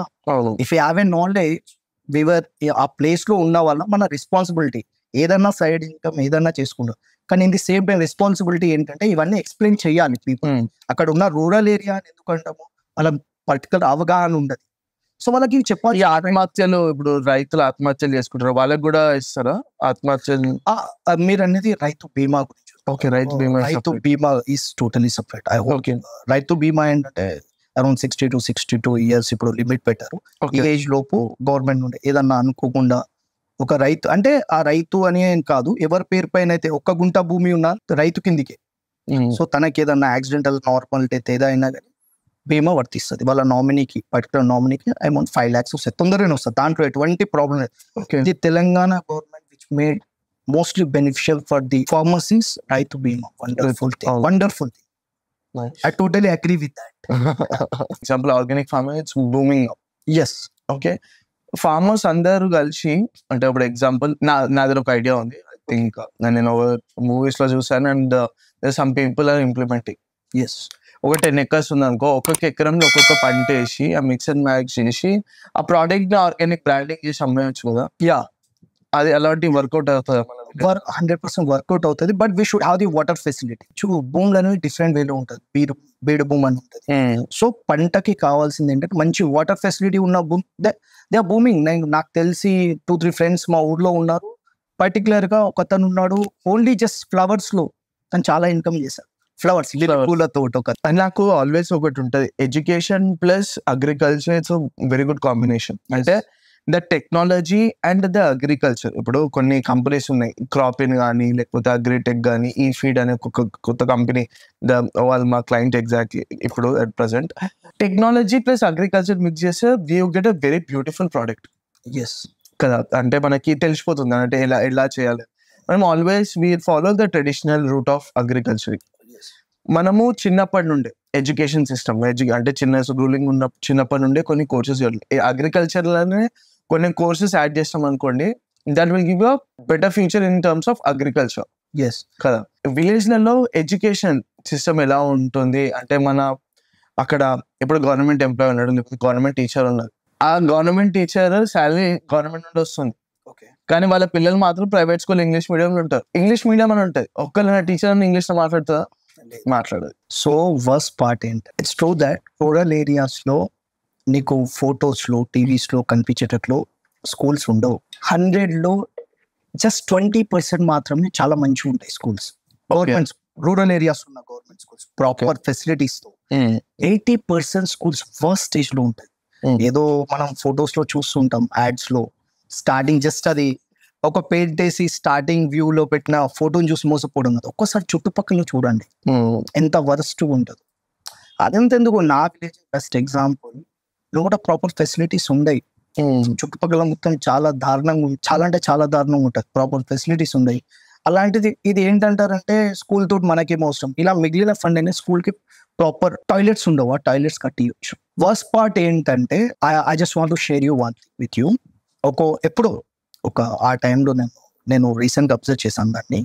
If you have a knowledge, వివర్ ఆ ప్లేస్ లో ఉన్న వల్ల మన రెస్పాన్సిబిలిటీ ఏదన్నా సైడ్ ఇన్కమ్ ఏదన్నా చేసుకుంటారు. కానీ in the same time responsibility ఏంటంటే ఇవన్నీ ఎక్స్ప్లెయిన్ చేయాలి పీపుల్. అక్కడ ఉన్న రూరల్ ఏరియా అని ఎందుకంటాము, వాళ్ళ పర్టికులర్ అవగాహన ఉండదు. సో వాళ్ళకి చెప్పాలి. ఈ ఆత్మహత్యలు ఇప్పుడు రైతులు ఆత్మహత్యలు చేసుకుంటారు, వాళ్ళకి కూడా ఇస్తారా ఆత్మహత్యలు? మీరు అనేది రైతు బీమా గురించి. ఓకే, రైతు బీమా. రైతు బీమా ఈస్ టోటలీ సెపరేట్. ఓకే, రైతు బీమా ఏంటంటే అరౌండ్ 62 ఇయర్స్ ఇప్పుడు లిమిట్ పెట్టారు. ఈ ఏజ్ లోపు గవర్నమెంట్ నుండి ఏదన్నా అనుకోకుండా ఒక రైతు అంటే ఆ రైతు అని ఏం కాదు, ఎవరి పేరు పైన అయితే 1 గుంట భూమి ఉన్నా రైతు కిందికే. సో తనకి ఏదన్నా యాక్సిడెంటల్ నార్మల్ డెత్ ఏదైనా కానీ బీమా వర్తిస్తుంది. వాళ్ళ నామినీకి పర్టికులర్ నామినీకి అమౌంట్ 5 lakhs వస్తుంది, తొందరగానే వస్తుంది. దాంట్లో ఎటువంటి ప్రాబ్లం లేదు. ఇది Telangana government which made mostly beneficial for the farmers is రైతు బీమా. Wonderful thing, wonderful thing. I totally agree with that. Example organic farming it's booming. Yes. Okay, farmers అందరూ కలిసి అంటే ఇప్పుడు ఎగ్జాంపుల్ నాది ఒక ఐడియా ఉంది. ఐ థింక్ నేను మూవీస్ లో చూసాను and some people are implementing. Yes. ఒక 10 acres ఉంది అనుకో, ఒక్కొక్క ఎకరంలో ఒక్కొక్క పంట వేసి ఆ మిక్స్ అండ్ మ్యాచ్ చేసి ఆ ప్రోడక్ట్ ని ఆర్గానిక్ బ్రాండింగ్ చేసి అమ్మేయచ్చు కదా. యా, అది అలాంటి వర్కౌట్ అవుతుంది. 100% వర్కౌట్ అవుతుంది. But we should have the water facility. భూములు అనేవి డిఫరెంట్ వేలో ఉంటుంది. బీడు భూమి అని ఉంటుంది. సో పంటకి కావాల్సింది ఏంటంటే మంచి వాటర్ ఫెసిలిటీ ఉన్న భూమి. They are booming. నాకు తెలిసి 2-3 ఫ్రెండ్స్ మా ఊర్లో ఉన్నారు. పర్టికులర్ గా ఒకతను ఉన్నాడు, ఓన్లీ జస్ట్ ఫ్లవర్స్ లో తను చాలా ఇన్కమ్ చేశారు. ఫ్లవర్స్, పూలతో. నాకు ఆల్వేస్ ఒకటి ఉంటుంది, education plus agriculture it's very good combination. అంటే the technology and the agriculture. ఇప్పుడు కొన్ని కంపెనీస్ ఉన్నాయి, క్రాపిన్ కానీ లేకపోతే అగ్రిటెక్ కానీ, ఈ ఫీడ్ అనే ఒక కొత్త కంపెనీ, వాళ్ళు మా క్లయింట్ ఎగ్జాక్ట్లీ ఇప్పుడు at present. Technology plus agriculture mix చేస్తే we get a very beautiful product. Yes కదా, అంటే మనకి తెలిసిపోతుంది అంటే ఎలా చేయాలి. మనం always we follow the traditional route of agriculture. మనము చిన్నప్పటి నుండి ఎడ్యుకేషన్ సిస్టమ్ అంటే రూలింగ్ ఉన్న చిన్నప్పటి నుండి కొన్ని కోర్సెస్ అగ్రికల్చర్లోనే కొన్ని కోర్సెస్ యాడ్ చేస్తాం అనుకోండి, that will give a better future in terms of agriculture. Yes కదా, విలేజ్లలో ఎడ్యుకేషన్ సిస్టమ్ ఎలా ఉంటుంది అంటే అక్కడ ఇప్పుడు గవర్నమెంట్ ఎంప్లాయీ ఉన్నాడు, లేకపోతే గవర్నమెంట్ టీచర్ ఉన్నారు. ఆ గవర్నమెంట్ టీచర్ శాలరీ గవర్నమెంట్ నుండి వస్తుంది, కానీ వాళ్ళ పిల్లలు మాత్రం ప్రైవేట్ స్కూల్ ఇంగ్లీష్ మీడియంలో ఉంటారు. ఇంగ్లీష్ మీడియం అని ఉంటుంది, ఒక్కళ్ళ టీచర్ అని ఇంగ్లీష్లో మాట్లాడుతుందా? మాట్లాడదు. సో వర్స్ట్ పార్ట్ ఏంటి, it's true that rural areas లో నీకు ఫొటోస్ లో టీవీస్ లో కనిపించేటట్లు స్కూల్స్ ఉండవు. 100 లో జస్ట్ 20% మాత్రమే చాలా మంచిగా ఉంటాయి స్కూల్స్. గవర్నమెంట్ రూరల్ ఏరియాస్ ఉన్న గవర్నమెంట్ స్కూల్స్ ప్రాపర్ ఫెసిలిటీస్ తో 80% స్కూల్స్ ఫస్ట్ స్టేజ్ లో ఉంటాయి. ఏదో మనం ఫొటోస్ లో చూస్తుంటాం, యాడ్స్ లో స్టార్టింగ్ జస్ట్ అది ఒక పేజ్ వేసి స్టార్టింగ్ వ్యూ లో పెట్టిన ఫోటోని చూసి మోసపోవడం కదా. ఒక్కసారి చుట్టుపక్కల చూడండి ఎంత వరస్ట్ ఉంటుంది. అదంతెందుకు నా విలేజ్ బెస్ట్ ఎగ్జాంపుల్. కూడా ప్రాపర్ ఫెసిలిటీస్ ఉండయి. చుట్టుపక్కల మొత్తం చాలా దారుణంగా, చాలా అంటే చాలా దారుణంగా ఉంటుంది. ప్రాపర్ ఫెసిలిటీస్ ఉండయి. అలాంటిది ఇది ఏంటంటారంటే స్కూల్ తోటి మనకేం అవసరం, ఇలా మిగిలిన ఫండ్ అనేది స్కూల్ కి ప్రాపర్ టాయిలెట్స్ ఉండవు, ఆ టాయిలెట్స్ కట్టియచ్చు. వర్స్ట్ పార్ట్ ఏంటంటే I just want to share you one with you. ఎప్పుడో ఆ టైంలో నేను రీసెంట్గా అబ్జర్వ్ చేశాను దాన్ని.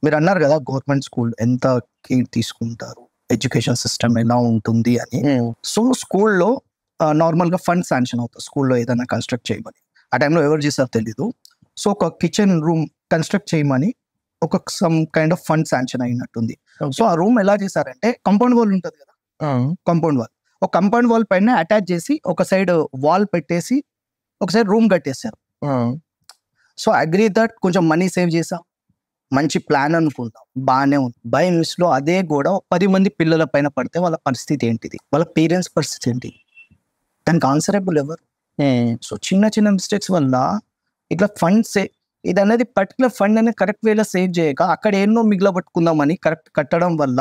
మీరు అన్నారు కదా గవర్నమెంట్ స్కూల్ ఎంత కేర్ తీసుకుంటారు, ఎడ్యుకేషన్ సిస్టమ్ ఎలా ఉంటుంది అని. సో స్కూల్లో నార్మల్గా ఫండ్ శాంక్షన్ అవుతుంది స్కూల్లో ఏదైనా కన్స్ట్రక్ట్ చేయమని. ఆ టైంలో ఎవరు చేస్తారో తెలీదు. సో ఒక కిచెన్ రూమ్ కన్స్ట్రక్ట్ చేయమని ఒక some kind of fund sanction అయినట్టుంది. సో ఆ రూమ్ ఎలా చేశారంటే కాంపౌండ్ వాల్ ఉంటుంది కదా, కాంపౌండ్ వాల్, ఒక కాంపౌండ్ వాల్ పైన అటాచ్ చేసి ఒక సైడ్ వాల్ పెట్టేసి ఒక సైడ్ రూమ్ కట్టేశారు. సో అగ్రీ దట్ కొంచెం మనీ సేవ్ చేసాం, మంచి ప్లాన్ అనుకుంటాం, బాగానే ఉంది. బై మిస్ లో అదే కూడా 10 మంది పిల్లల పైన పడితే వాళ్ళ పరిస్థితి ఏంటిది, వాళ్ళ పేరెంట్స్ పరిస్థితి ఏంటి, దానికి ఆన్సరబుల్ ఎవరు? సో చిన్న చిన్న మిస్టేక్స్ వల్ల ఇట్లా ఫండ్స్ ఇది అనేది పర్టికులర్ ఫండ్ అనేది కరెక్ట్ వేలో సేవ్ చేయక అక్కడ ఎన్నో మిగిలబట్టుకుందామని కరెక్ట్ కట్టడం వల్ల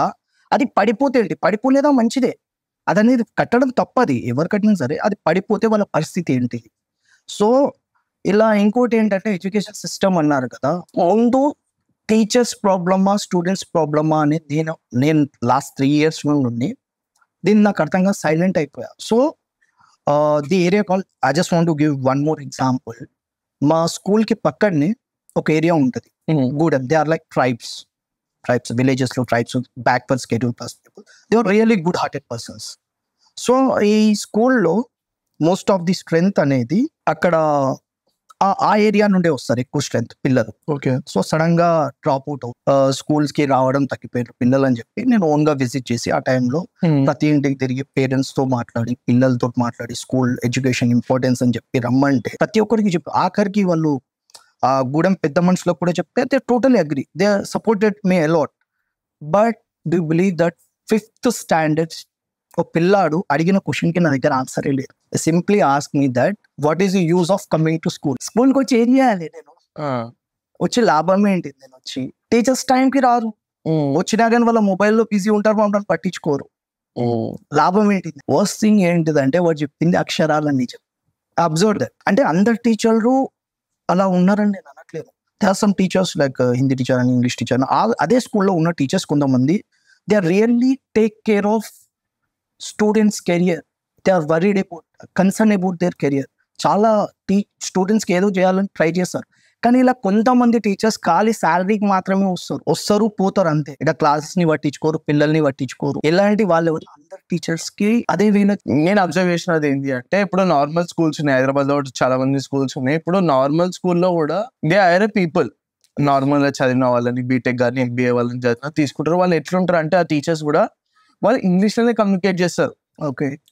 అది పడిపోతే పడిపోలేదా మంచిదే, అది అనేది కట్టడం తప్పది, ఎవరు కట్టినా సరే అది పడిపోతే వాళ్ళ పరిస్థితి ఏంటి. సో ఇలా ఇంకోటి ఏంటంటే ఎడ్యుకేషన్ సిస్టమ్ అన్నారు కదా, ముందు టీచర్స్ ప్రాబ్లమా స్టూడెంట్స్ ప్రాబ్లమా అనేది నేను లాస్ట్ 3 years నుండి దీన్ని నాకు అర్థంగా సైలెంట్ అయిపోయా. So the area call I just want to give one more example. మా స్కూల్ కి పక్కనే ఒక ఏరియా ఉంటుంది గూడెం. They are like tribes villages లో tribes, backward schedule people, they are really good hearted persons. So ఈ స్కూల్లో మోస్ట్ ఆఫ్ ది స్ట్రెంగ్త్ అనేది అక్కడ ఆ ఏరియా నుండే వస్తారు ఎక్కువ స్ట్రెంత్ పిల్లలు. ఓకే. సో సడన్ గా డ్రాప్ అవుట్ స్కూల్స్ కి రావడం తగ్గిపోయారు పిల్లలు అని చెప్పి నేను ఓన్ గా విజిట్ చేసి ఆ టైంలో ప్రతి ఇంటికి తిరిగి పేరెంట్స్ తో మాట్లాడి పిల్లలతో మాట్లాడి స్కూల్ ఎడ్యుకేషన్ ఇంపార్టెన్స్ అని చెప్పి రమ్మంటే ప్రతి ఒక్కరికి చెప్పి ఆఖరికి వాళ్ళు ఆ గూడెం పెద్ద మనుషులకు కూడా చెప్తే they totally agree, they supported me a lot. But do believe that 5th standard ఒక పిల్లాడు అడిగిన క్వశ్చన్ కి నా దగ్గర ఆన్సరే లేదు. Simply ask me that what is the use of coming to school. స్కూల్కి వచ్చి ఏం చేయాలి నేను, వచ్చి లాభం ఏంటి, నేను వచ్చి టీచర్స్ టైంకి రారు, వచ్చినా కానీ వాళ్ళ మొబైల్లో బిజీ ఉంటారు, మమ్మల్ని పట్టించుకోరు, లాభం ఏంటి. వర్స్ట్ థింగ్ ఏంటిదంటే వాడు చెప్పింది అక్షరాలని చెప్పి అబ్జర్వ్ దట్. అంటే అందరు టీచర్లు అలా ఉన్నారని నేను అనట్లేదు. They are some teachers like Hindi teacher అని ఇంగ్లీష్ టీచర్ అదే స్కూల్లో ఉన్న టీచర్స్ కొంతమంది they are really take care of students career, they are worried about concern about their career. చాలా స్టూడెంట్స్కి ఏదో చేయాలని ట్రై చేస్తారు. కానీ ఇలా కొంతమంది టీచర్స్ ఖాళీ శాలరీకి మాత్రమే వస్తారు పోతారు అంతే. ఇక క్లాసెస్ ని పట్టించుకోరు, పిల్లల్ని పట్టించుకోరు. ఎలాంటి వాళ్ళు అందరు టీచర్స్ కి అదే వేళ నేను అబ్జర్వ్ చేసినది ఏంటి అంటే ఇప్పుడు నార్మల్ స్కూల్స్ ఉన్నాయి హైదరాబాద్ లో, చాలా మంది స్కూల్స్ ఉన్నాయి. ఇప్పుడు నార్మల్ స్కూల్లో కూడా దే ఆర్ పీపుల్ నార్మల్ గా చదివిన వాళ్ళని బీటెక్ కానీ ఎంబీఏ వాళ్ళని చదివిన తీసుకుంటారు. వాళ్ళు ఎట్లుంటారు అంటే ఆ టీచర్స్ కూడా వాళ్ళు ఇంగ్లీష్ లోనే కమ్యూనికేట్ చేస్తారు.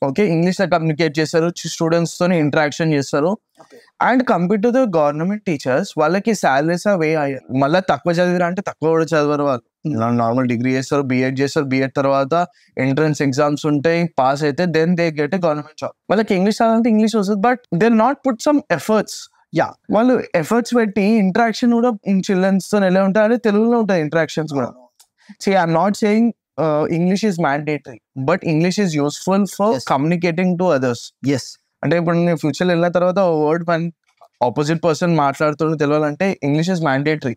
ఓకే ఇంగ్లీష్ లో కమ్యూనికేట్ చేస్తారు, స్టూడెంట్స్ తో ఇంటరాక్షన్ చేస్తారు. And compare to the government teachers వాళ్ళకి సాలరీస్ అవే మళ్ళీ తక్కువ చదివారు అంటే తక్కువ కూడా చదవరు. వాళ్ళు నార్మల్ డిగ్రీ చేస్తారు, బీఎడ్ చేస్తారు, బీఎడ్ తర్వాత ఎంట్రన్స్ ఎగ్జామ్స్ ఉంటాయి, పాస్ అయితే then they get a government job. వాళ్ళకి ఇంగ్లీష్ చదవాలంటే ఇంగ్లీష్ వస్తుంది, but they not put some efforts. వాళ్ళు ఎఫర్ట్స్ పెట్టి ఇంటరాక్షన్ కూడా చిల్డ్రన్స్ తో ఎలా ఉంటాయి తెలుగులో ఉంటాయి ఇంటరాక్షన్స్ కూడా. I'm not saying English is mandatory, but English is useful for communicating to others. Yes. అంటే ఇప్పుడు నేను ఫ్యూచర్ వెళ్ళిన తర్వాత వర్డ్ ఆపోజిట్ పర్సన్ మాట్లాడుతున్న తెలియాలంటే ఇంగ్లీష్ ఇస్ మ్యాండేటరీ.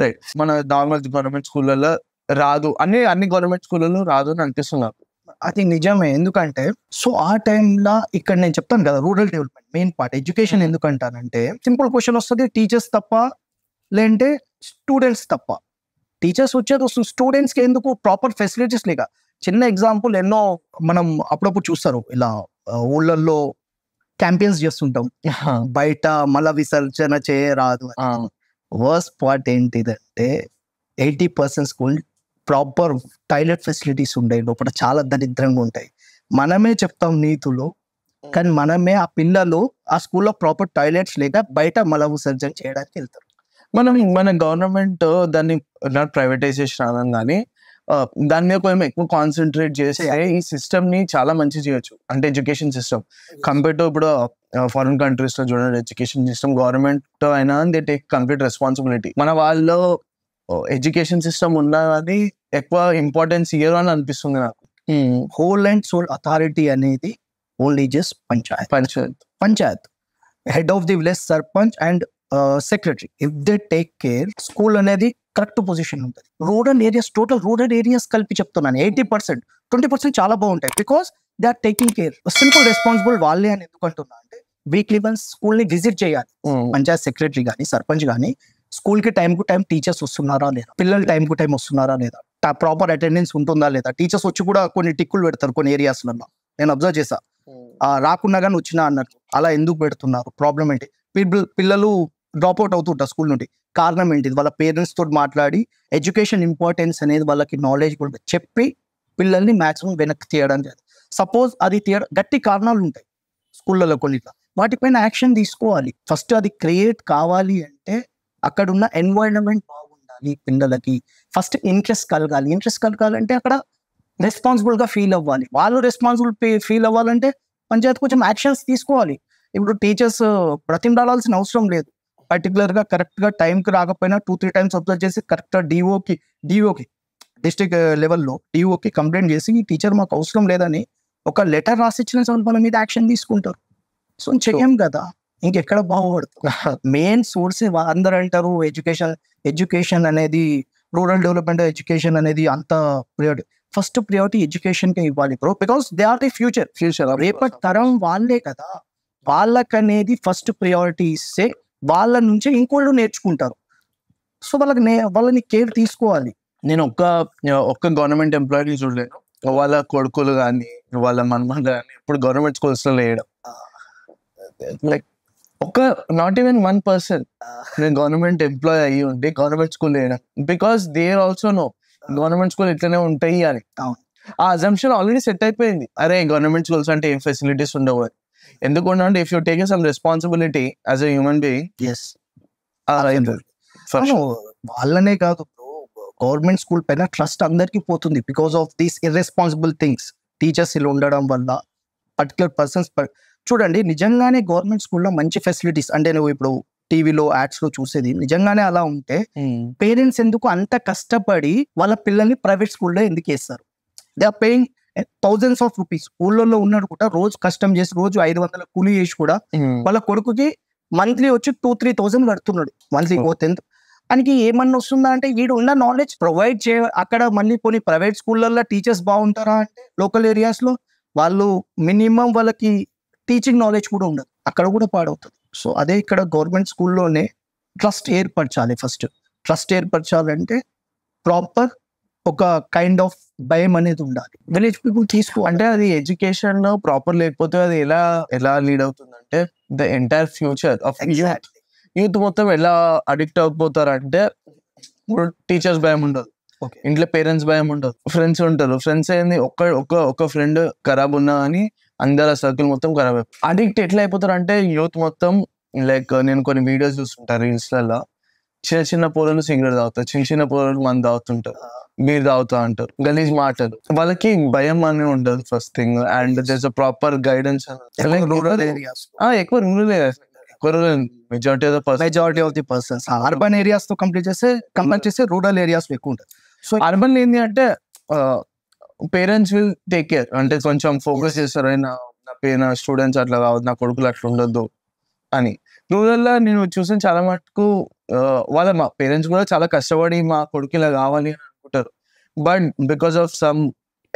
రైట్. మన నార్మల్ గవర్నమెంట్ స్కూళ్ళలో రాదు, అన్ని గవర్నమెంట్ స్కూళ్ళలో రాదు అని అనిపిస్తున్నారు. అది నిజమే. ఎందుకంటే సో ఆ టైంలో ఇక్కడ నేను చెప్తాను కదా rural development main part education ఎందుకంటానంటే సింపుల్ క్వశ్చన్ వస్తుంది, టీచర్స్ తప్ప లేదంటే స్టూడెంట్స్ తప్ప. టీచర్స్ వచ్చేది వస్తుంది, స్టూడెంట్స్కి ఎందుకు ప్రాపర్ ఫెసిలిటీస్ లేక. చిన్న ఎగ్జాంపుల్ ఎన్నో మనం అప్పుడప్పుడు చూస్తారు ఇలా ఊళ్ళల్లో క్యాంపెయిన్స్ చేస్తుంటాం, బయట మల విసర్జన చేయరాదు. వర్స్ట్ పార్ట్ ఏంటిదంటే 80% స్కూల్ ప్రాపర్ టాయిలెట్ ఫెసిలిటీస్ ఉంటాయి, లోపల చాలా దరిద్రంగా ఉంటాయి. మనమే చెప్తాం నీతులు, కానీ మనమే ఆ పిల్లలు ఆ స్కూల్లో ప్రాపర్ టాయిలెట్స్ లేక బయట మల విసర్జన చేయడానికి వెళ్తారు. మన గవర్నమెంట్ దాన్ని నాట్ ప్రైవేటైజేషన్ అనం కానీ దాని మీద కొంచెం ఎక్కువ కాన్సన్ట్రేట్ చేస్తే ఈ సిస్టమ్ ని చాలా మంచి చేయొచ్చు. అంటే ఎడ్యుకేషన్ సిస్టమ్ కంపేర్ టు ఇప్పుడు ఫారిన్ కంట్రీస్ లో చూడండి ఎడ్యుకేషన్ సిస్టమ్ గవర్నమెంట్ అయినా దే టేక్ కంప్లీట్ రెస్పాన్సిబిలిటీ. మన వాళ్ళు ఎడ్యుకేషన్ సిస్టమ్ ఉన్నది ఎక్కువ ఇంపార్టెన్స్ ఇయ్యరు అని అనిపిస్తుంది నాకు. హోల్ అండ్ సోల్ అథారిటీ అనేది only just panchayat head of the village sarpanch and secretary. If they take care school అనేది కరెక్ట్ పొజిషన్ ఉంటుంది. రూరల్ ఏరియాస్ కలిపి చెప్తున్నాను 80%, 20% చాలా బాగుంటాయి because they are taking care. Simple responsible వాళ్ళే అని ఎందుకు అంటున్నా అంటే వీక్లీ వన్స్ స్కూల్ ని విజిట్ చేయాలి. పంచాయత్ సెక్రటరీ కానీ సర్పంచ్ కానీ స్కూల్ కి టైం కు టైం టీచర్స్ వస్తున్నారా లేదా, పిల్లలు టైం కు టైం వస్తున్నారా లేదా, ప్రాపర్ అటెండెన్స్ ఉంటుందా లేదా. టీచర్స్ వచ్చి కూడా కొన్ని టిక్కులు పెడతారు కొన్ని ఏరియాస్లలో, నేను అబ్జర్వ్ చేసా. రాకున్నా కానీ వచ్చినా అన్నట్టు అలా ఎందుకు పెడుతున్నారు, ప్రాబ్లం ఏంటి, పిల్లలు డ్రాప్ అవుట్ అవుతుంటారు స్కూల్ నుండి, కారణం ఏంటిది, వాళ్ళ పేరెంట్స్ తోటి మాట్లాడి ఎడ్యుకేషన్ ఇంపార్టెన్స్ అనేది వాళ్ళకి నాలెడ్జ్ కూడా చెప్పి పిల్లల్ని మాక్సిమం వెనక్కి తీయడం లేదు. సపోజ్ అది గట్టి కారణాలు ఉంటాయి స్కూళ్ళలో కొన్నిట్లో, వాటిపైన యాక్షన్ తీసుకోవాలి. ఫస్ట్ అది క్రియేట్ కావాలి అంటే అక్కడ ఉన్న ఎన్వైరన్మెంట్ బాగుండాలి, పిల్లలకి ఫస్ట్ ఇంట్రెస్ట్ కలగాలంటే అక్కడ రెస్పాన్సిబుల్ గా ఫీల్ అవ్వాలి. వాళ్ళు రెస్పాన్సిబుల్ ఫీల్ అవ్వాలంటే పంచాయతీ కొంచెం యాక్షన్స్ తీసుకోవాలి. ఇప్పుడు టీచర్స్ బ్రతిమలాడాల్సిన అవసరం లేదు. పర్టికులర్ గా కరెక్ట్ గా టైంకి రాకపోయినా 2-3 టైమ్స్ అబ్జర్వ్ చేసి కరెక్ట్ గా డిఓకి డిస్ట్రిక్ట్ లెవెల్లో డిఓకి కంప్లైంట్ చేసి ఈ టీచర్ మాకు అవసరం లేదని ఒక లెటర్ రాసిచ్చిన వాళ్ళ మీద యాక్షన్ తీసుకుంటారు. సో చెయ్యం కదా, ఇంకెక్కడ బాగుపడుతుంది. మెయిన్ సోర్స్ అందరు అంటారు ఎడ్యుకేషన్ అనేది రూరల్ డెవలప్మెంట్, ఎడ్యుకేషన్ అనేది అంత ప్రియారిటీ. ఫస్ట్ ప్రియారిటీ ఎడ్యుకేషన్ కి ఇవ్వాలి bro, because they are the future. రేపటి తరం వాళ్ళే కదా, వాళ్ళకనేది ఫస్ట్ ప్రియారిటీ ఇస్తే వాళ్ళ నుంచి ఇంకోళ్ళు నేర్చుకుంటారు. సో వాళ్ళని కేర్ తీసుకోవాలి. నేను ఒక్క గవర్నమెంట్ ఎంప్లాయీ చూడలేను, వాళ్ళ కొడుకులు కానీ వాళ్ళ మనమలు కానీ ఇప్పుడు గవర్నమెంట్ స్కూల్స్ లో వేయడం. లైక్ నాట్ ఈవెన్ 1% నేను గవర్నమెంట్ ఎంప్లాయ్ అయ్యి ఉండి గవర్నమెంట్ స్కూల్ వేయడం, because they also know government school ఇట్లనే ఉంటాయి అని. ఆ అజంప్షన్ ఆల్రెడీ సెట్ అయిపోయింది, అరే గవర్నమెంట్ స్కూల్స్ అంటే ఏం ఫెసిలిటీస్ ఉండవు అని. ఎందుకంటే అంటే if you take some responsibility as a human being, వాళ్ళనే కాదు, గవర్నమెంట్ స్కూల్ పైన ట్రస్ట్ అందరికీ పోతుంది because of these irresponsible things. Teachers ఇలా ఉండడం వల్ల పర్టికులర్ పర్సన్స్ చూడండి, నిజంగానే గవర్నమెంట్ స్కూల్లో మంచి ఫెసిలిటీస్ అంటే నువ్వు ఇప్పుడు టీవీలో యాడ్స్ లో చూసేది నిజంగానే అలా ఉంటే పేరెంట్స్ ఎందుకు అంత కష్టపడి వాళ్ళ పిల్లల్ని ప్రైవేట్ స్కూల్లో ఎందుకు వేస్తారు? They are paying thousands of rupees. ఊళ్ళో ఉన్నాడు కూడా రోజు కష్టం చేసి రోజు 500 కూలీ చేసి కూడా వాళ్ళ కొడుకుకి మంత్లీ వచ్చి 2-3,000 కడుతున్నాడు మంత్లీ. టెన్త్ మనకి ఏమన్నా వస్తుందా అంటే వీడు ఉన్న నాలెడ్జ్ ప్రొవైడ్ అక్కడ మళ్ళీ కొన్ని ప్రైవేట్ స్కూళ్ళల్లో టీచర్స్ బాగుంటారా అంటే లోకల్ ఏరియాస్ లో వాళ్ళు మినిమం వాళ్ళకి టీచింగ్ నాలెడ్జ్ కూడా ఉండదు, అక్కడ కూడా పాడవుతుంది. సో అదే ఇక్కడ గవర్నమెంట్ స్కూల్లోనే ట్రస్ట్ ఏర్పరచాలి. ఫస్ట్ ట్రస్ట్ ఏర్పరచాలంటే ప్రాపర్ ఒక కైండ్ ఆఫ్ భయం అనేది ఉండాలి. విలేజ్ పీపుల్ అంటే అది ఎడ్యుకేషన్ ప్రాపర్ లేకపోతే అది ఎలా లీడ్ అవుతుందంటే the entire future of youth మొత్తం ఎలా అడిక్ట్ అయిపోతారంటే, టీచర్స్ భయం ఉండదు, ఇంట్లో పేరెంట్స్ భయం ఉండదు, ఫ్రెండ్స్ ఉంటారు. ఫ్రెండ్స్ ఏంది ఒక ఫ్రెండ్ ఖరాబ్ ఉన్నా అని అందరు సర్కిల్ మొత్తం ఖరాబ్ అయిపోయి అడిక్ట్ ఎట్లా అయిపోతారు అంటే యూత్ మొత్తం. లైక్ నేను కొన్ని వీడియోస్ చూస్తుంటారు రీల్స్లలో, చిన్న పోరలు సిగరెట్ తాగుతారు, చిన్న పోరలు మంది తాగుతుంటారు, మీరు తాగుతా అంటారు, గలీజ్ మాటలు. వాళ్ళకి భయం అని ఉండదు first thing. And there's a proper guidance. Rural areas ఎక్కువ rural areas, majority of the persons urban areas తో కంపేర్ చేస్తే రూరల్ ఏరియాస్ ఎక్కువ ఉంటుంది. సో అర్బన్ ఏంటి అంటే పేరెంట్స్ విల్ టేక్ కేర్, అంటే కొంచెం ఫోకస్ చేస్తారు, నా స్టూడెంట్స్ అట్లా కావద్దు, నా కొడుకులు అట్లా ఉండొద్దు అని. రూరల్లో నేను చూసిన చాలా మటుకు మా పేరెంట్స్ కూడా చాలా కష్టపడి మా కొడుకు ఇలా కావాలి అని అనుకుంటారు, but because of some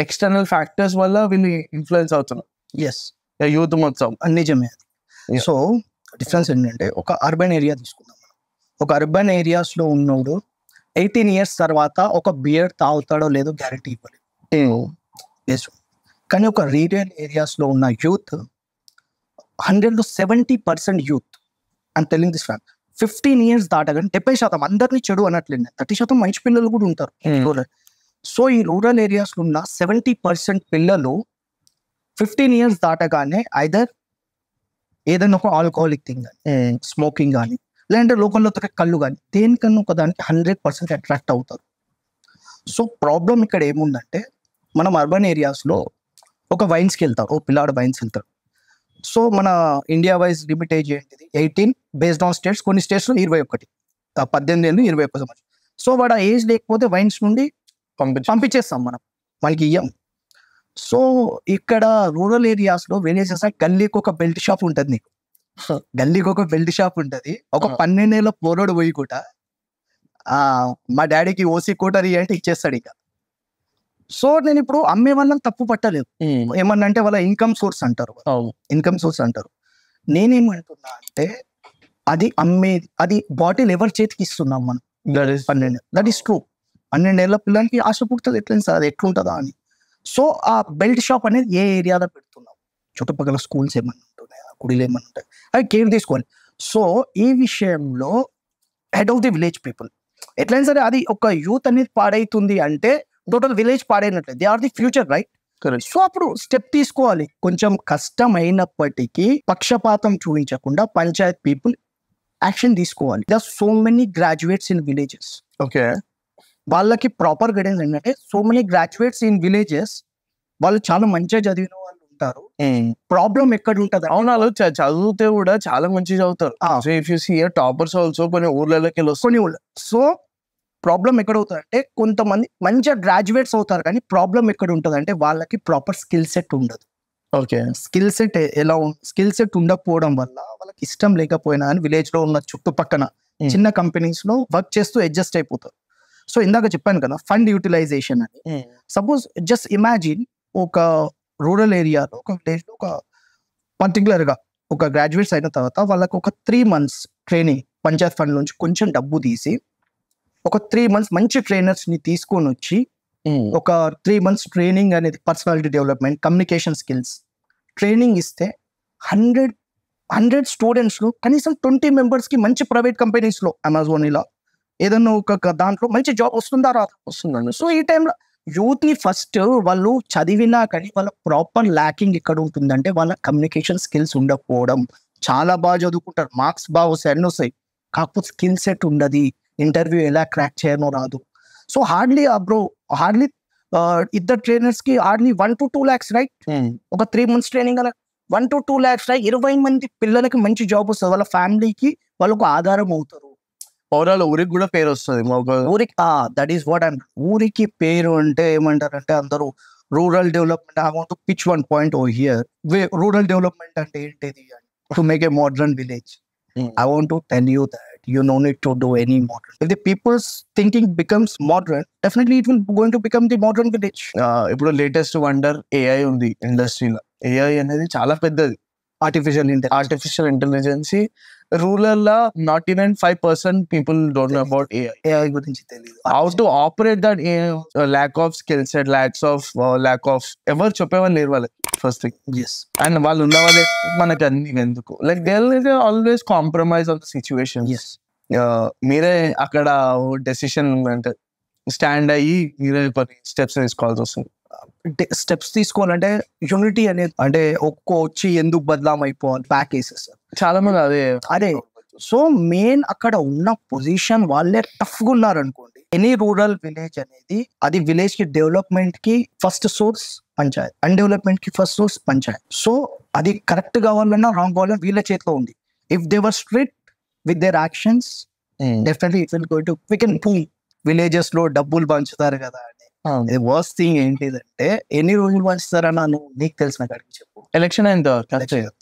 external factors వల్ల వీళ్ళు ఇన్ఫ్లుయెన్స్ అవుతున్నారు. యూత్ మొత్తం నిజమే. సో డిఫరెన్స్ ఏంటంటే ఒక అర్బన్ ఏరియా తీసుకుందాం మనం. ఒక అర్బన్ ఏరియాస్ లో ఉన్నోడు 18 years తర్వాత ఒక బియర్ తాగుతాడో లేదో గ్యారెంటీ ఇవ్వలేదు. కానీ ఒక రూరల్ ఏరియాస్ లో ఉన్న యూత్ 100లో 70% యూత్ అని తెలియదు దిస్ ఫ్యాక్ట్. 15 years దాటగానే 70% అందరినీ చెడు అనట్లేదు, 30% మంచి పిల్లలు కూడా ఉంటారు రూరల్. సో ఈ రూరల్ ఏరియాస్ లో ఉన్న 70% పిల్లలు 15 years దాటగానే ఐదర్ ఏదైనా ఒక ఆల్కహాలిక్ థింగ్ కానీ, స్మోకింగ్ కానీ, లేదంటే లోకల్లో కళ్ళు కానీ, దేనికన్నా ఒక దానికి 100% అట్రాక్ట్ అవుతారు. సో ప్రాబ్లం ఇక్కడ ఏముందంటే మనం అర్బన్ ఏరియాస్లో ఒక వైన్స్కి వెళ్తారు, ఓ పిల్లాడు వైన్స్ వెళ్తారు. సో మన ఇండియా వైజ్ లిమిట్ ఏజ్ ఏంటిది 18, బేస్డ్ ఆన్ స్టేట్స్. కొన్ని స్టేట్స్లో 21, 18 ఏళ్ళు 21 సంవత్సరం. సో వాడు ఆ ఏజ్ లేకపోతే వైన్స్ నుండి పంపించేస్తాం మనం, మనకి ఇయ్యం. సో ఇక్కడ రూరల్ ఏరియాస్లో విలేజెస్ గల్లీకి ఒక బెల్ట్ షాప్ ఉంటుంది, నీకు గల్లీకి ఒక బెల్ట్ షాప్ ఉంటుంది. ఒక 12 ఏళ్ళ పోరోడు పోయి కూడా మా డాడీకి ఓసీ కోటరీ అంటే ఇచ్చేస్తాడు ఇక. సో నేను ఇప్పుడు అమ్మే వాళ్ళని తప్పు పట్టలేదు, ఏమన్నా అంటే వాళ్ళ ఇన్కమ్ సోర్స్ అంటారు. నేనేమంటున్నా అంటే అది అమ్మేది, అది బాటిల్ ఎవరి చేతికి ఇస్తున్నాం మనం? 12. That is true. 12 ఏళ్ళ పిల్లలకి ఆశ పుడుతుంది, ఎట్లా సార్ అది ఎట్లుంటుందా అని. సో ఆ బెల్ట్ షాప్ అనేది ఏ ఏరియాలో పెడుతున్నాం, చుట్టుపక్కల స్కూల్స్ ఏమన్నా ఉంటున్నాయా, గుడిలు ఏమన్నా ఉంటాయి, అవి కేర్ తీసుకోవాలి. సో ఈ విషయంలో head of the village people ఎట్లయినా సరే, అది ఒక యూత్ అనేది పాడైతుంది అంటే టోటల్ విలేజ్ పాడైనట్లే. They are the future, right? So అప్పుడు స్టెప్ తీసుకోవాలి. కొంచెం కష్టమైనప్పటికీ పక్షపాతం చూపించకుండా పంచాయత్ పీపుల్ యాక్షన్ తీసుకోవాలి. They are so many graduates in villages. Okay, వాళ్ళకి ప్రాపర్ గైడెన్స్ ఏంటంటే so many graduates in villages, వాళ్ళు చాలా మంచిగా చదివిన వాళ్ళు ఉంటారు. ప్రాబ్లం ఎక్కడ ఉంటుంది? అవును, చదివితే కూడా చాలా మంచిగా చదువుతారు. If you see toppers also కొన్ని ఊర్లలోకి కొన్ని ఊళ్ళో. సో ప్రాబ్లం ఎక్కడ అవుతుంది అంటే కొంతమంది మంచిగా గ్రాడ్యుయేట్స్ అవుతారు, కానీ ప్రాబ్లం ఎక్కడ ఉంటుంది అంటే వాళ్ళకి ప్రాపర్ స్కిల్ సెట్ ఉండదు. ఓకే, స్కిల్ సెట్ ఉండకపోవడం వల్ల వాళ్ళకి ఇష్టం లేకపోయినా అని విలేజ్ లో ఉన్న చుట్టుపక్కన చిన్న కంపెనీస్ లో వర్క్ చేస్తూ అడ్జస్ట్ అయిపోతారు. సో ఇందాక చెప్పాను కదా ఫండ్ యూటిలైజేషన్ అని. సపోజ్ జస్ట్ ఇమాజిన్ ఒక రూరల్ ఏరియాలో ఒక విలేజ్ లో ఒక పర్టికులర్ గా ఒక గ్రాడ్యుయేట్స్ అయిన తర్వాత వాళ్ళకి ఒక 3 months ట్రైనింగ్ పంచాయత్ ఫండ్ నుంచి కొంచెం డబ్బు తీసి ఒక 3 months మంచి ట్రైనర్స్ ని తీసుకొని వచ్చి ఒక 3 months ట్రైనింగ్ అనేది personality development, communication skills training ఇస్తే 100 స్టూడెంట్స్ లో కనీసం 20 మెంబర్స్ కి మంచి ప్రైవేట్ కంపెనీస్ లో అమెజాన్ ఇలా ఏదన్నా ఒక దాంట్లో మంచి జాబ్ వస్తుందా రాదా? వస్తుందండి. సో ఈ టైంలో యూత్ ని ఫస్ట్ వాళ్ళు చదివినా కానీ వాళ్ళ ప్రాపర్ ల్యాకింగ్ ఎక్కడ ఉంటుందంటే వాళ్ళ కమ్యూనికేషన్ స్కిల్స్ ఉండకపోవడం. చాలా బాగా చదువుకుంటారు, మార్క్స్ బాగా వస్తాయి, అన్నీ వస్తాయి, కాకపోతే స్కిల్ సెట్ ఉండదు, ఇంటర్వ్యూ ఎలా క్రాక్ చేయనో రాదు. సో హార్డ్లీ ఇద్దరు ట్రైనర్స్ కి హార్డ్లీ 1 to 2 lakhs రైట్, ఒక 3 months ట్రైనింగ్ అలా 1 to 2 lakhs రైట్, 20 మంది పిల్లలకి మంచి జాబ్ వస్తుంది, వాళ్ళ ఫ్యామిలీకి వాళ్ళకు ఆధారం అవుతారు. ఓవరాల్ ఊరికి కూడా పేరు వస్తుంది. ఊరికి దట్ ఈస్ వాట్ అండ్ ఊరికి పేరు అంటే ఏమంటారంటే అందరూ rural development. I want to pitch 1 point over here. Rural development అంటే ఏంటిది? To make a modern village. I want to tell you that you no need to do any modern. If the people's thinking becomes modern, definitely it will going to become the modern village. ఇప్పుడు latest wonder AI ఉంది ఇండస్ట్రీలో. AI అనేది చాలా పెద్దది. Artificial intelligence rural law not even 5% people don't know about AI గురించి తెలియదు. How to operate that lack of skill set, lack of ఎవరు చెప్పేవాళ్ళు లేరు వాళ్ళకి ఫస్ట్ థింగ్. అండ్ వాళ్ళు ఉన్న వాళ్ళే మనకి అన్ని ఎందుకు like they always compromise on the situation. మీరే అక్కడ డెసిషన్ అంటే స్టాండ్ అయ్యి మీరే కొన్ని స్టెప్స్ తీసుకోవాల్సి వస్తుంది. స్టెప్స్ తీసుకోవాలంటే యూనిటీ అనేది అంటే వచ్చి ఎందుకు బదలాం అయిపోవాలి ప్యాక్ వేసేస్తారు చాలా మంది అదే. సో మెయిన్ అక్కడ ఉన్న పొజిషన్ వాళ్ళే టఫ్ గా ఉన్నారు అనుకోండి. ఎనీ రూరల్ విలేజ్ అనేది అది విలేజ్ కి డెవలప్మెంట్ కి ఫస్ట్ సోర్స్ పంచాయత్, అన్డెవలప్మెంట్ కి ఫస్ట్ సోర్స్ పంచాయత్. సో అది కరెక్ట్ కావాలన్నా రాంగ్ కావాలన్నా వీళ్ళ చేతిలో ఉంది. If they were strict with their actions definitely it will go to we can pool. Villages లో డబ్బులు పంచుతారు కదా అని. వర్స్ట్ థింగ్ ఏంటిదంటే ఎన్ని రోజులు పంచుతారన్నా నువ్వు నీకు తెలిసిన కాడికి చెప్పు. ఎలక్షన్ అయిన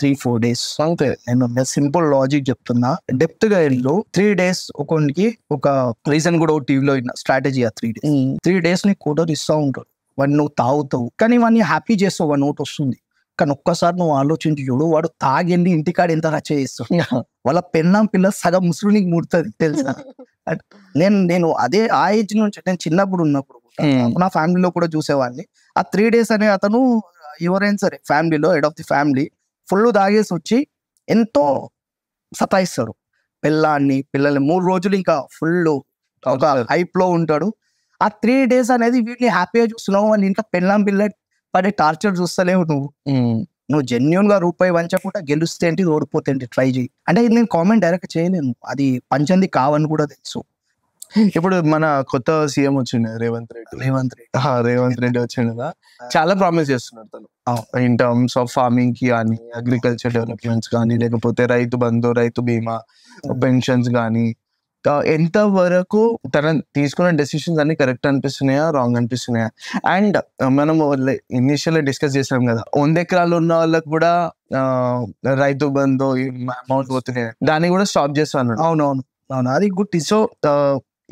3-4 days అంతే. నేను సింపుల్ లాజిక్ చెప్తున్నా, డెప్త్ గా వెళ్ళు. 3 days ఒకరికి ఒక రీజన్ కూడా టీవీలో స్ట్రాటజీ. 3 days నీ కోటర్ ఇస్తా ఉంటాడు, వాడిని నువ్వు తాగుతావు కానీ వాడిని హ్యాపీ చేస్తావు, వాడి నోట్ వస్తుంది. కానీ ఒక్కసారి నువ్వు ఆలోచించి చూడు, వాడు తాగెళ్ళి ఇంటికాడ ఎంత రచ్చ చేస్తాడు. వాళ్ళ పెళ్ళాం పిల్ల సగం ముసురునికి ముడుతుంది తెలుసా. నేను అదే ఆ ఏజ్ నుంచి నేను చిన్నప్పుడు ఉన్నప్పుడు నా ఫ్యామిలీలో కూడా చూసేవాడిని. ఆ 3 days అనే అతను ఎవరైనా సరే ఫ్యామిలీలో head of the family full తాగేసి వచ్చి ఎంతో సతాయిస్తాడు పిల్లని పిల్లల్ని. 3 రోజులు ఇంకా ఫుల్ ఒక హైప్ లో ఉంటాడు. ఆ 3 days అనేది వీటిని హ్యాపీగా చూస్తున్నావు, వాళ్ళు ఇంకా పెళ్ళాం పిల్ల పడే టార్చర్ చూస్తలేవు. నువ్వు జెన్యున్ గా రూపాయి వంచకుండా గెలుస్తే ఏంటి, ఓడిపోతే ఏంటి, ట్రై చేయి అంటే ఇది నేను కామెంట్ డైరెక్ట్ చేయలేను, అది పంచంది కావని కూడా తెలుసు. ఇప్పుడు మన కొత్త సీఎం వచ్చిండు రేవంత్ రెడ్డి వచ్చిండు కదా, చాలా ప్రామిస్ చేస్తున్నాడు తను ఇన్ టర్మ్స్ ఆఫ్ ఫార్మింగ్ కి కానీ, అగ్రికల్చర్ డెవలప్మెంట్స్ కానీ, లేకపోతే రైతు బంధు, రైతు బీమా, పెన్షన్స్ కానీ. ఎంత వరకు తన తీసుకున్న డెసిషన్స్ అన్ని కరెక్ట్ అనిపిస్తున్నాయా, రాంగ్ అనిపిస్తున్నాయా? అండ్ మనం ఇనిషియల్ డిస్కస్ చేసాం కదా, 100 ఎకరాలు ఉన్న వాళ్ళకి కూడా రైతు బంధు అమౌంట్ పోతున్నాయి, దాన్ని కూడా స్టాప్ చేస్తాను. అవునవును, అది good. So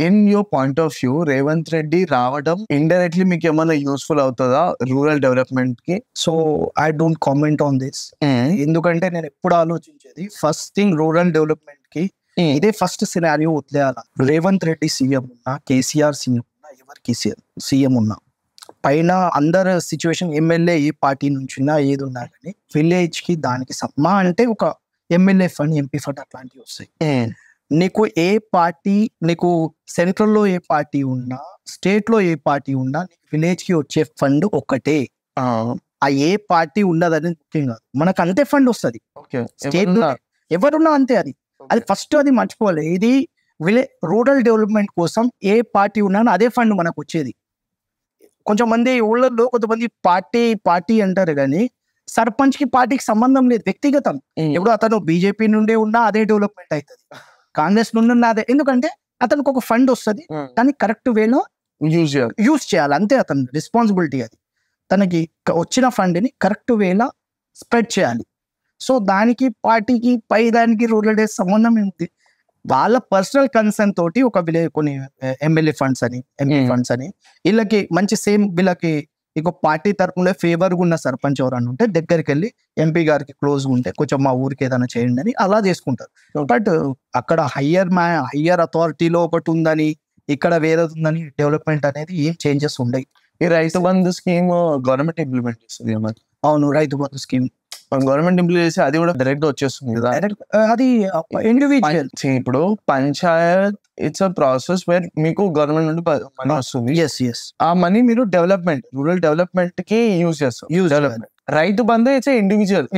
in your point of view Revanth Reddy రావడం ఇండైరెక్ట్లీ మీకు ఏమైనా యూస్ఫుల్ అవుతుందా రూరల్ డెవలప్మెంట్ కి? So I don't comment on this, ఎందుకంటే నేను ఎప్పుడు ఆలోచించేది ఫస్ట్ థింగ్ రూరల్ డెవలప్మెంట్ కి ఇదే ఫస్ట్ సినారియో వదిలేయాల. రేవంత్ రెడ్డి సీఎం ఉన్నా, కేసీఆర్ సీఎం ఉన్నా, ఎవరికి సీఎం ఉన్నా, పైన అందరు సిచ్యువేషన్ ఎమ్మెల్యే ఏ పార్టీ నుంచి ఉన్నా ఏది ఉన్నా కానీ విలేజ్ కి దానికి సమ్మా అంటే ఒక ఎమ్మెల్యే ఫండ్, ఎంపీ ఫండ్ అట్లాంటివి వస్తాయి. నీకు ఏ పార్టీ, నీకు సెంట్రల్ లో ఏ పార్టీ ఉన్నా, స్టేట్ లో ఏ పార్టీ ఉన్నా, నీకు విలేజ్ కి వచ్చే ఫండ్ ఒక్కటే. ఆ ఏ పార్టీ ఉన్నదని ముఖ్యం కాదు, మనకు అంతే ఫండ్ వస్తుంది. స్టేట్ ఎవరున్నా అంతే. అది ఫస్ట్ అది మర్చిపోవాలి. ఇది రూరల్ డెవలప్మెంట్ కోసం ఏ పార్టీ ఉన్నా అదే ఫండ్ మనకు వచ్చేది. కొంచెం మంది ఊళ్ళల్లో కొంతమంది పార్టీ అంటారు కానీ సర్పంచ్ కి పార్టీకి సంబంధం లేదు, వ్యక్తిగతం. ఇప్పుడు అతను బీజేపీ నుండే ఉన్నా అదే డెవలప్మెంట్ అవుతుంది, కాంగ్రెస్ నుండి ఉన్నా అదే. ఎందుకంటే అతనికి ఒక ఫండ్ వస్తుంది, దాన్ని కరెక్ట్ వేలో యూజ్ చేయాలి, అంతే అతని రెస్పాన్సిబిలిటీ. అది తనకి వచ్చిన ఫండ్ ని కరెక్ట్ వేలో స్ప్రెడ్ చేయాలి. సో దానికి పార్టీకి పై దానికి రూరల్ డేస్ సంబంధం ఏంటి? వాళ్ళ పర్సనల్ కన్సర్న్ తోటి ఒక కొన్ని ఎమ్మెల్యే ఫండ్స్ అని, ఎంపీ ఫండ్స్ అని, వీళ్ళకి మంచి సేమ్ వీళ్ళకి ఇంకో పార్టీ తరపున ఫేవర్గా ఉన్న సర్పంచ్ ఎవరన్నా ఉంటే దగ్గరికి వెళ్ళి ఎంపీ గారికి క్లోజ్గా ఉంటే కొంచెం మా ఊరికి ఏదైనా చేయండి అని అలా చేసుకుంటారు. బట్ అక్కడ హయ్యర్ అథారిటీలో ఒకటి ఉందని, ఇక్కడ వేరే ఉందని డెవలప్మెంట్ అనేది ఏం చేంజెస్ ఉండవు. ఈ Rythu Bandhu scheme government implement చేస్తుంది. అవును, Rythu Bandhu scheme government employee చేసి అది కూడా డైరెక్ట్ వచ్చేస్తుంది కదా. అది ఇండివిజువల్. ఇప్పుడు panchayat it's a process where మీకు గవర్నమెంట్ నుండి మనీ వస్తుంది. ఆ మనీ మీరు డెవలప్మెంట్, రూరల్ డెవలప్మెంట్ కి యూజ్ చేస్తారు. Development. Rythu Bandhu it's individual.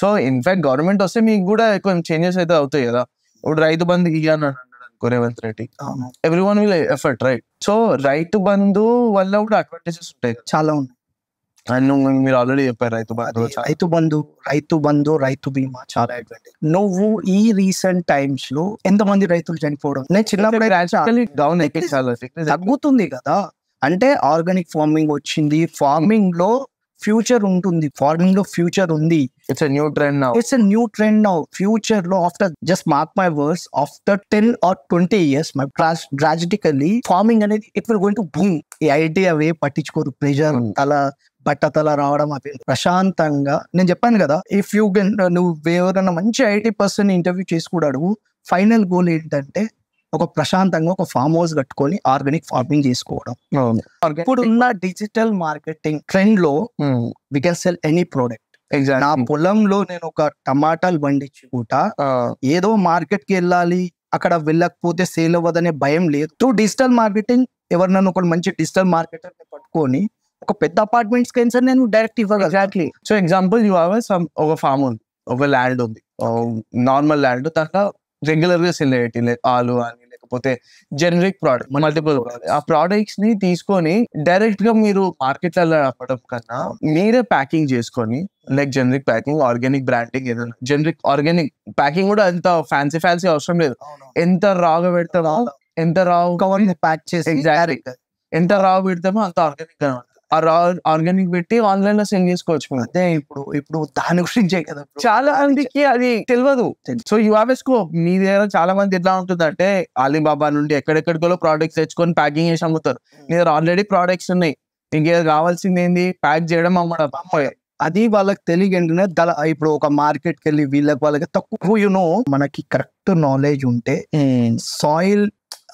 So in fact government వస్తే మీకు కూడా కొంచెం చేంజెస్ అయితే అవుతాయి కదా. ఇప్పుడు రైతు బంధు ఇయ్యాను అనుకో Revanth Reddy, every one will effort, right? So Rythu Bandhu వల్ల కూడా అడ్వాంటేజెస్ ఉంటాయి, చాలా ఉన్నాయి. అండ్ మీరు ఆల్రెడీ చెప్పారు రైతు బంధు, రైతు బీమా చాలా అడ్వాంటేజ్. నువ్వు ఈ రీసెంట్ టైమ్స్ లో ఎంతమంది రైతులు చనిపోవడం, నేను చిన్నప్పుడు డౌన్ అయితే చాలా తగ్గుతుంది కదా. అంటే ఆర్గానిక్ ఫార్మింగ్ వచ్చింది, ఫార్మింగ్ లో ఫ్యూచర్ ఉంటుంది, ఫార్మింగ్ లో ఫ్యూచర్ ఉంది. It's new trend now. Future లో after, just mark my words, after 10 or 20 years my strategically farming అనేది it will going to boom. ఈ ఐటీ అవే పట్టించుకోరు, ప్రెషర్ బట్టతల రావడం అవి ప్రశాంతంగా. నేను చెప్పాను కదా, ఇఫ్ యూ నువ్వు ఎవరైనా మంచి ఐటీ పర్సన్ ఇంటర్వ్యూ చేసుకున్నాడు, ఫైనల్ గోల్ ఏంటంటే ఒక ప్రశాంతంగా ఒక ఫామ్ హౌస్ కట్టుకొని ఆర్గానిక్ ఫార్మింగ్ చేసుకోవడం. ఇప్పుడు ఉన్న డిజిటల్ మార్కెటింగ్ ట్రెండ్ లో we can sell any product. నా పొలంలో నేను ఒక టమాటాలు పండించుకుంటా, ఏదో మార్కెట్ కి వెళ్ళాలి, అక్కడ వెళ్ళకపోతే సేల్ అవ్వదనే భయం లేదు. త్రూ డిజిటల్ మార్కెటింగ్ ఎవరినైనా ఒక మంచి డిజిటల్ మార్కెటర్ పట్టుకొని ఒక పెద్ద అపార్ట్మెంట్స్ కి నేను డైరెక్ట్ ఇవ్వగలను. Exactly. So example you have ఒక ఫామ్ ఉంది, ఒక ల్యాండ్ ఉంది, నార్మల్ ల్యాండ్, దాంట్లో రెగ్యులర్ గా సెల్ అయ్యేటి ఆలు అని లేకపోతే జనరిక్ ప్రోడక్ట్, మల్టిపుల్ ఆ ప్రోడక్ట్స్ ని తీసుకొని డైరెక్ట్ గా మీరు మార్కెట్ లో అమ్మడం కన్నా మీరే ప్యాకింగ్ చేసుకొని, like generic packing, organic branding, ఏదైనా జనరిక్ ఆర్గానిక్ ప్యాకింగ్ కూడా అంత ఫ్యాన్సీ అవసరం లేదు. ఎంత రాగా పెడతామో, ఎంత రావు కవర్ ప్యాక్ చేసి ఎంత రావు పెడతామో అంత ఆర్గానిక్ గా ఆ ఆర్గానిక్ పెట్టి ఆన్లైన్ లో సెల్ చేసుకోవచ్చు. అదే ఇప్పుడు దాని గురించే కదా చాలా మందికి అది తెలియదు. So you have a scope. మీ దగ్గర చాలా మంది ఎట్లా ఉంటుంది అంటే అలీబాబా నుండి ఎక్కడెక్కడికో ప్రోడక్ట్స్ తెచ్చుకొని ప్యాకింగ్ చేసి అమ్ముతారు. మీ దగ్గర ఆల్రెడీ ప్రోడక్ట్స్ ఉన్నాయి, ఇంకేదో కావాల్సింది ఏంది, ప్యాక్ చేయడం, అమ్మడం. అది వాళ్ళకి తెలియగానే ఇప్పుడు ఒక మార్కెట్ కి వెళ్ళి వాళ్ళకి తక్కువ మనకి కరెక్ట్ నాలెడ్జ్ ఉంటే సాయిల్,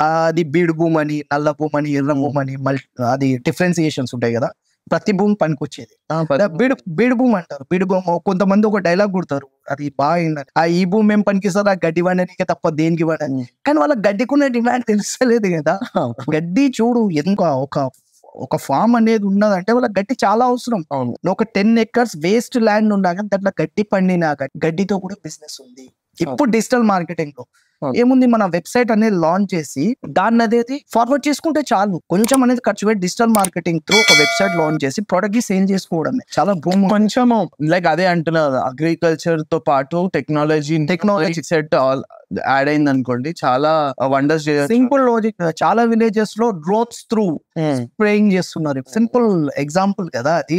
అది బీడు భూమి అని, నల్ల భూమి అని, ఎర్ర భూమి అని, అది డిఫరెన్సియేషన్స్ ఉంటాయి కదా. ప్రతి భూమి పనికి వచ్చేది బీడు భూమి అంటారు. బీడు భూమి కొంతమంది ఒక డైలాగ్ కొడతారు, అది బాగా ఈ భూమి ఏం పనికిస్తారు, ఆ గడ్డి వాడడానికి తప్ప దేనికి వాడని. కానీ వాళ్ళకి గడ్డికునే డిమాండ్ తెలుస్తలేదు కదా. గడ్డి చూడు ఎంత ఒక ఫామ్ అనేది ఉన్నదంటే వాళ్ళకి గడ్డి చాలా అవసరం. ఒక 10 acres వేస్ట్ ల్యాండ్ ఉన్నా కానీ దాంట్లో గడ్డి పండినా గడ్డితో కూడా బిజినెస్ ఉంది. ఇప్పుడు డిజిటల్ మార్కెటింగ్ లో ఏముంది, మన వెబ్సైట్ అనేది లాంచ్ చేసి దాన్ని అనేది ఫార్వర్డ్ చేసుకుంటే చాలు. కొంచెం అనేది ఖర్చు పెట్టి డిజిటల్ మార్కెటింగ్ త్రూ ఒక వెబ్సైట్ లాంచ్ చేసి ప్రొడక్ట్ కి సేల్ చేసుకోవడమే చాలా కొంచెం లైక్ అదే అంటున్నారు. అగ్రికల్చర్ తో పాటు టెక్నాలజీ సెట్ యాడ్ అయింది అనుకోండి, చాలా వండర్స్ చేయొచ్చు. Simple logic. చాలా విలేజెస్ లో డ్రోన్స్ త్రూ స్ప్రేయింగ్ చేస్తున్నారు. సింపుల్ ఎగ్జాంపుల్ కదా అది.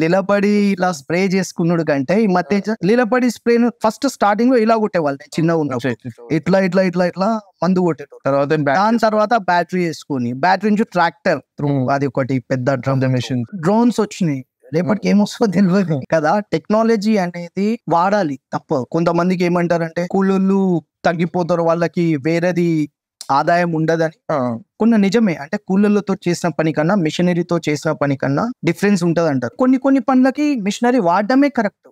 నిలబడి ఇలా స్ప్రే చేసుకున్నాడు కంటే ఈ మధ్య నిలబడి స్ప్రే ఫస్ట్ స్టార్టింగ్ లో ఇలా కొట్టేవాళ్ళు, చిన్నగా ఉన్నప్పుడు ఇట్లా ఇట్లా ఇట్లా ఇట్లా మందు కొట్టేటోళ్ళు. తర్వాత దాని తర్వాత బ్యాటరీ వేసుకుని, బ్యాటరీ నుంచి ట్రాక్టర్ త్రూ, అది ఒకటి పెద్ద మెషిన్, డ్రోన్స్ వచ్చినాయి. రేపటికి ఏమొస్తుందో తెలియదు కదా. టెక్నాలజీ అనేది వాడాలి తప్ప. కొంతమందికి ఏమంటారంటే కూలీలు తగ్గిపోతారు, వాళ్ళకి వేరేది ఆదాయం ఉండదని. కొన్ని నిజమే, అంటే కూలీలతో చేసిన పని కన్నా మిషనరీతో చేసిన పని కన్నా డిఫరెన్స్ ఉంటది అంటారు. కొన్ని పనులకి మిషనరీ వాడడమే కరెక్ట్.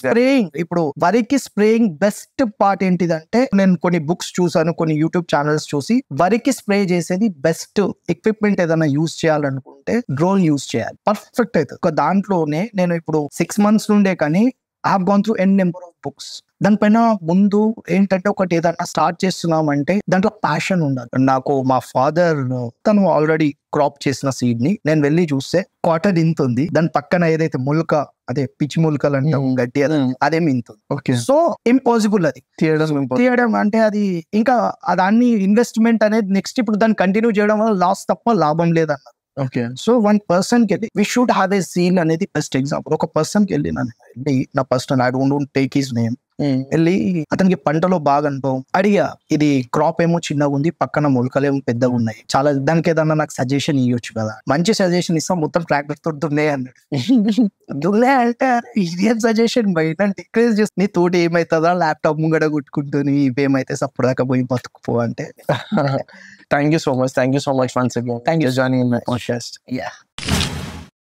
స్ప్రేయింగ్, ఇప్పుడు వరికి స్ప్రేయింగ్ బెస్ట్ పార్ట్ ఏంటిదంటే, నేను కొన్ని బుక్స్ చూసాను, కొన్ని యూట్యూబ్ ఛానల్స్ చూసి, వరికి స్ప్రే చేసేది బెస్ట్ ఎక్విప్మెంట్ ఏదైనా యూజ్ చేయాలనుకుంటే డ్రోన్ యూజ్ చేయాలి, పర్ఫెక్ట్ అవుతుంది. ఒక దాంట్లోనే నేను ఇప్పుడు 6 months నుండే కానీ I have gone through n number of books. దానిపైన ముందు ఏంటంటే ఒకటి ఏదన్నా స్టార్ట్ చేస్తున్నామంటే దాంట్లో ప్యాషన్ ఉండాలి. నాకు మా ఫాదర్ తను ఆల్రెడీ క్రాప్ చేసిన సీడ్ ని నేను వెళ్ళి చూస్తే క్వార్టర్ ఇంత ఉంది, దాని పక్కన ఏదైతే ముల్క, అదే పిచ్చి ముల్కలు అంటాం, గడ్డి, అదేమి ఇంత ఉంది. సో ఇంపాసిబుల్ అది తీయడం అంటే. అది ఇంకా దాన్ని ఇన్వెస్ట్మెంట్ అనేది నెక్స్ట్ ఇప్పుడు దాన్ని కంటిన్యూ చేయడం వల్ల లాస్ తప్ప లాభం లేదన్నారు. సో 1 person కి వెళ్ళి we should have a seal అనేది బెస్ట్ ఎగ్జాంపుల్. ఒక పర్సన్ కి వెళ్ళి నా personal, I don't take his name, వెళ్ళి అతనికి పంటలో బాగా అనుభవం అడిగా, ఇది క్రాప్ ఏమో చిన్నగా ఉంది, పక్కన మొలకలేమో పెద్దగా ఉన్నాయి, చాలా దానికి ఏదన్నా నాకు సజెషన్ ఇవ్వచ్చు కదా. మంచి సజెషన్ ఇస్తాం, మొత్తం ట్రాక్టర్ తో దున్నే అన్నాడు. దున్నే అంటే ఇదేం సజెషన్ బయట డిక్రేజ్ చేసి, నీ తోటి ఏమైతుందా, ల్యాప్టాప్ ముంగడ కొట్టుకుంటుంది, ఇవేమైతే సప్పుడు దాకా పోయి బతుకుపో అంటే. Thank you so much once again. Thank you for joining in my podcast. Yeah.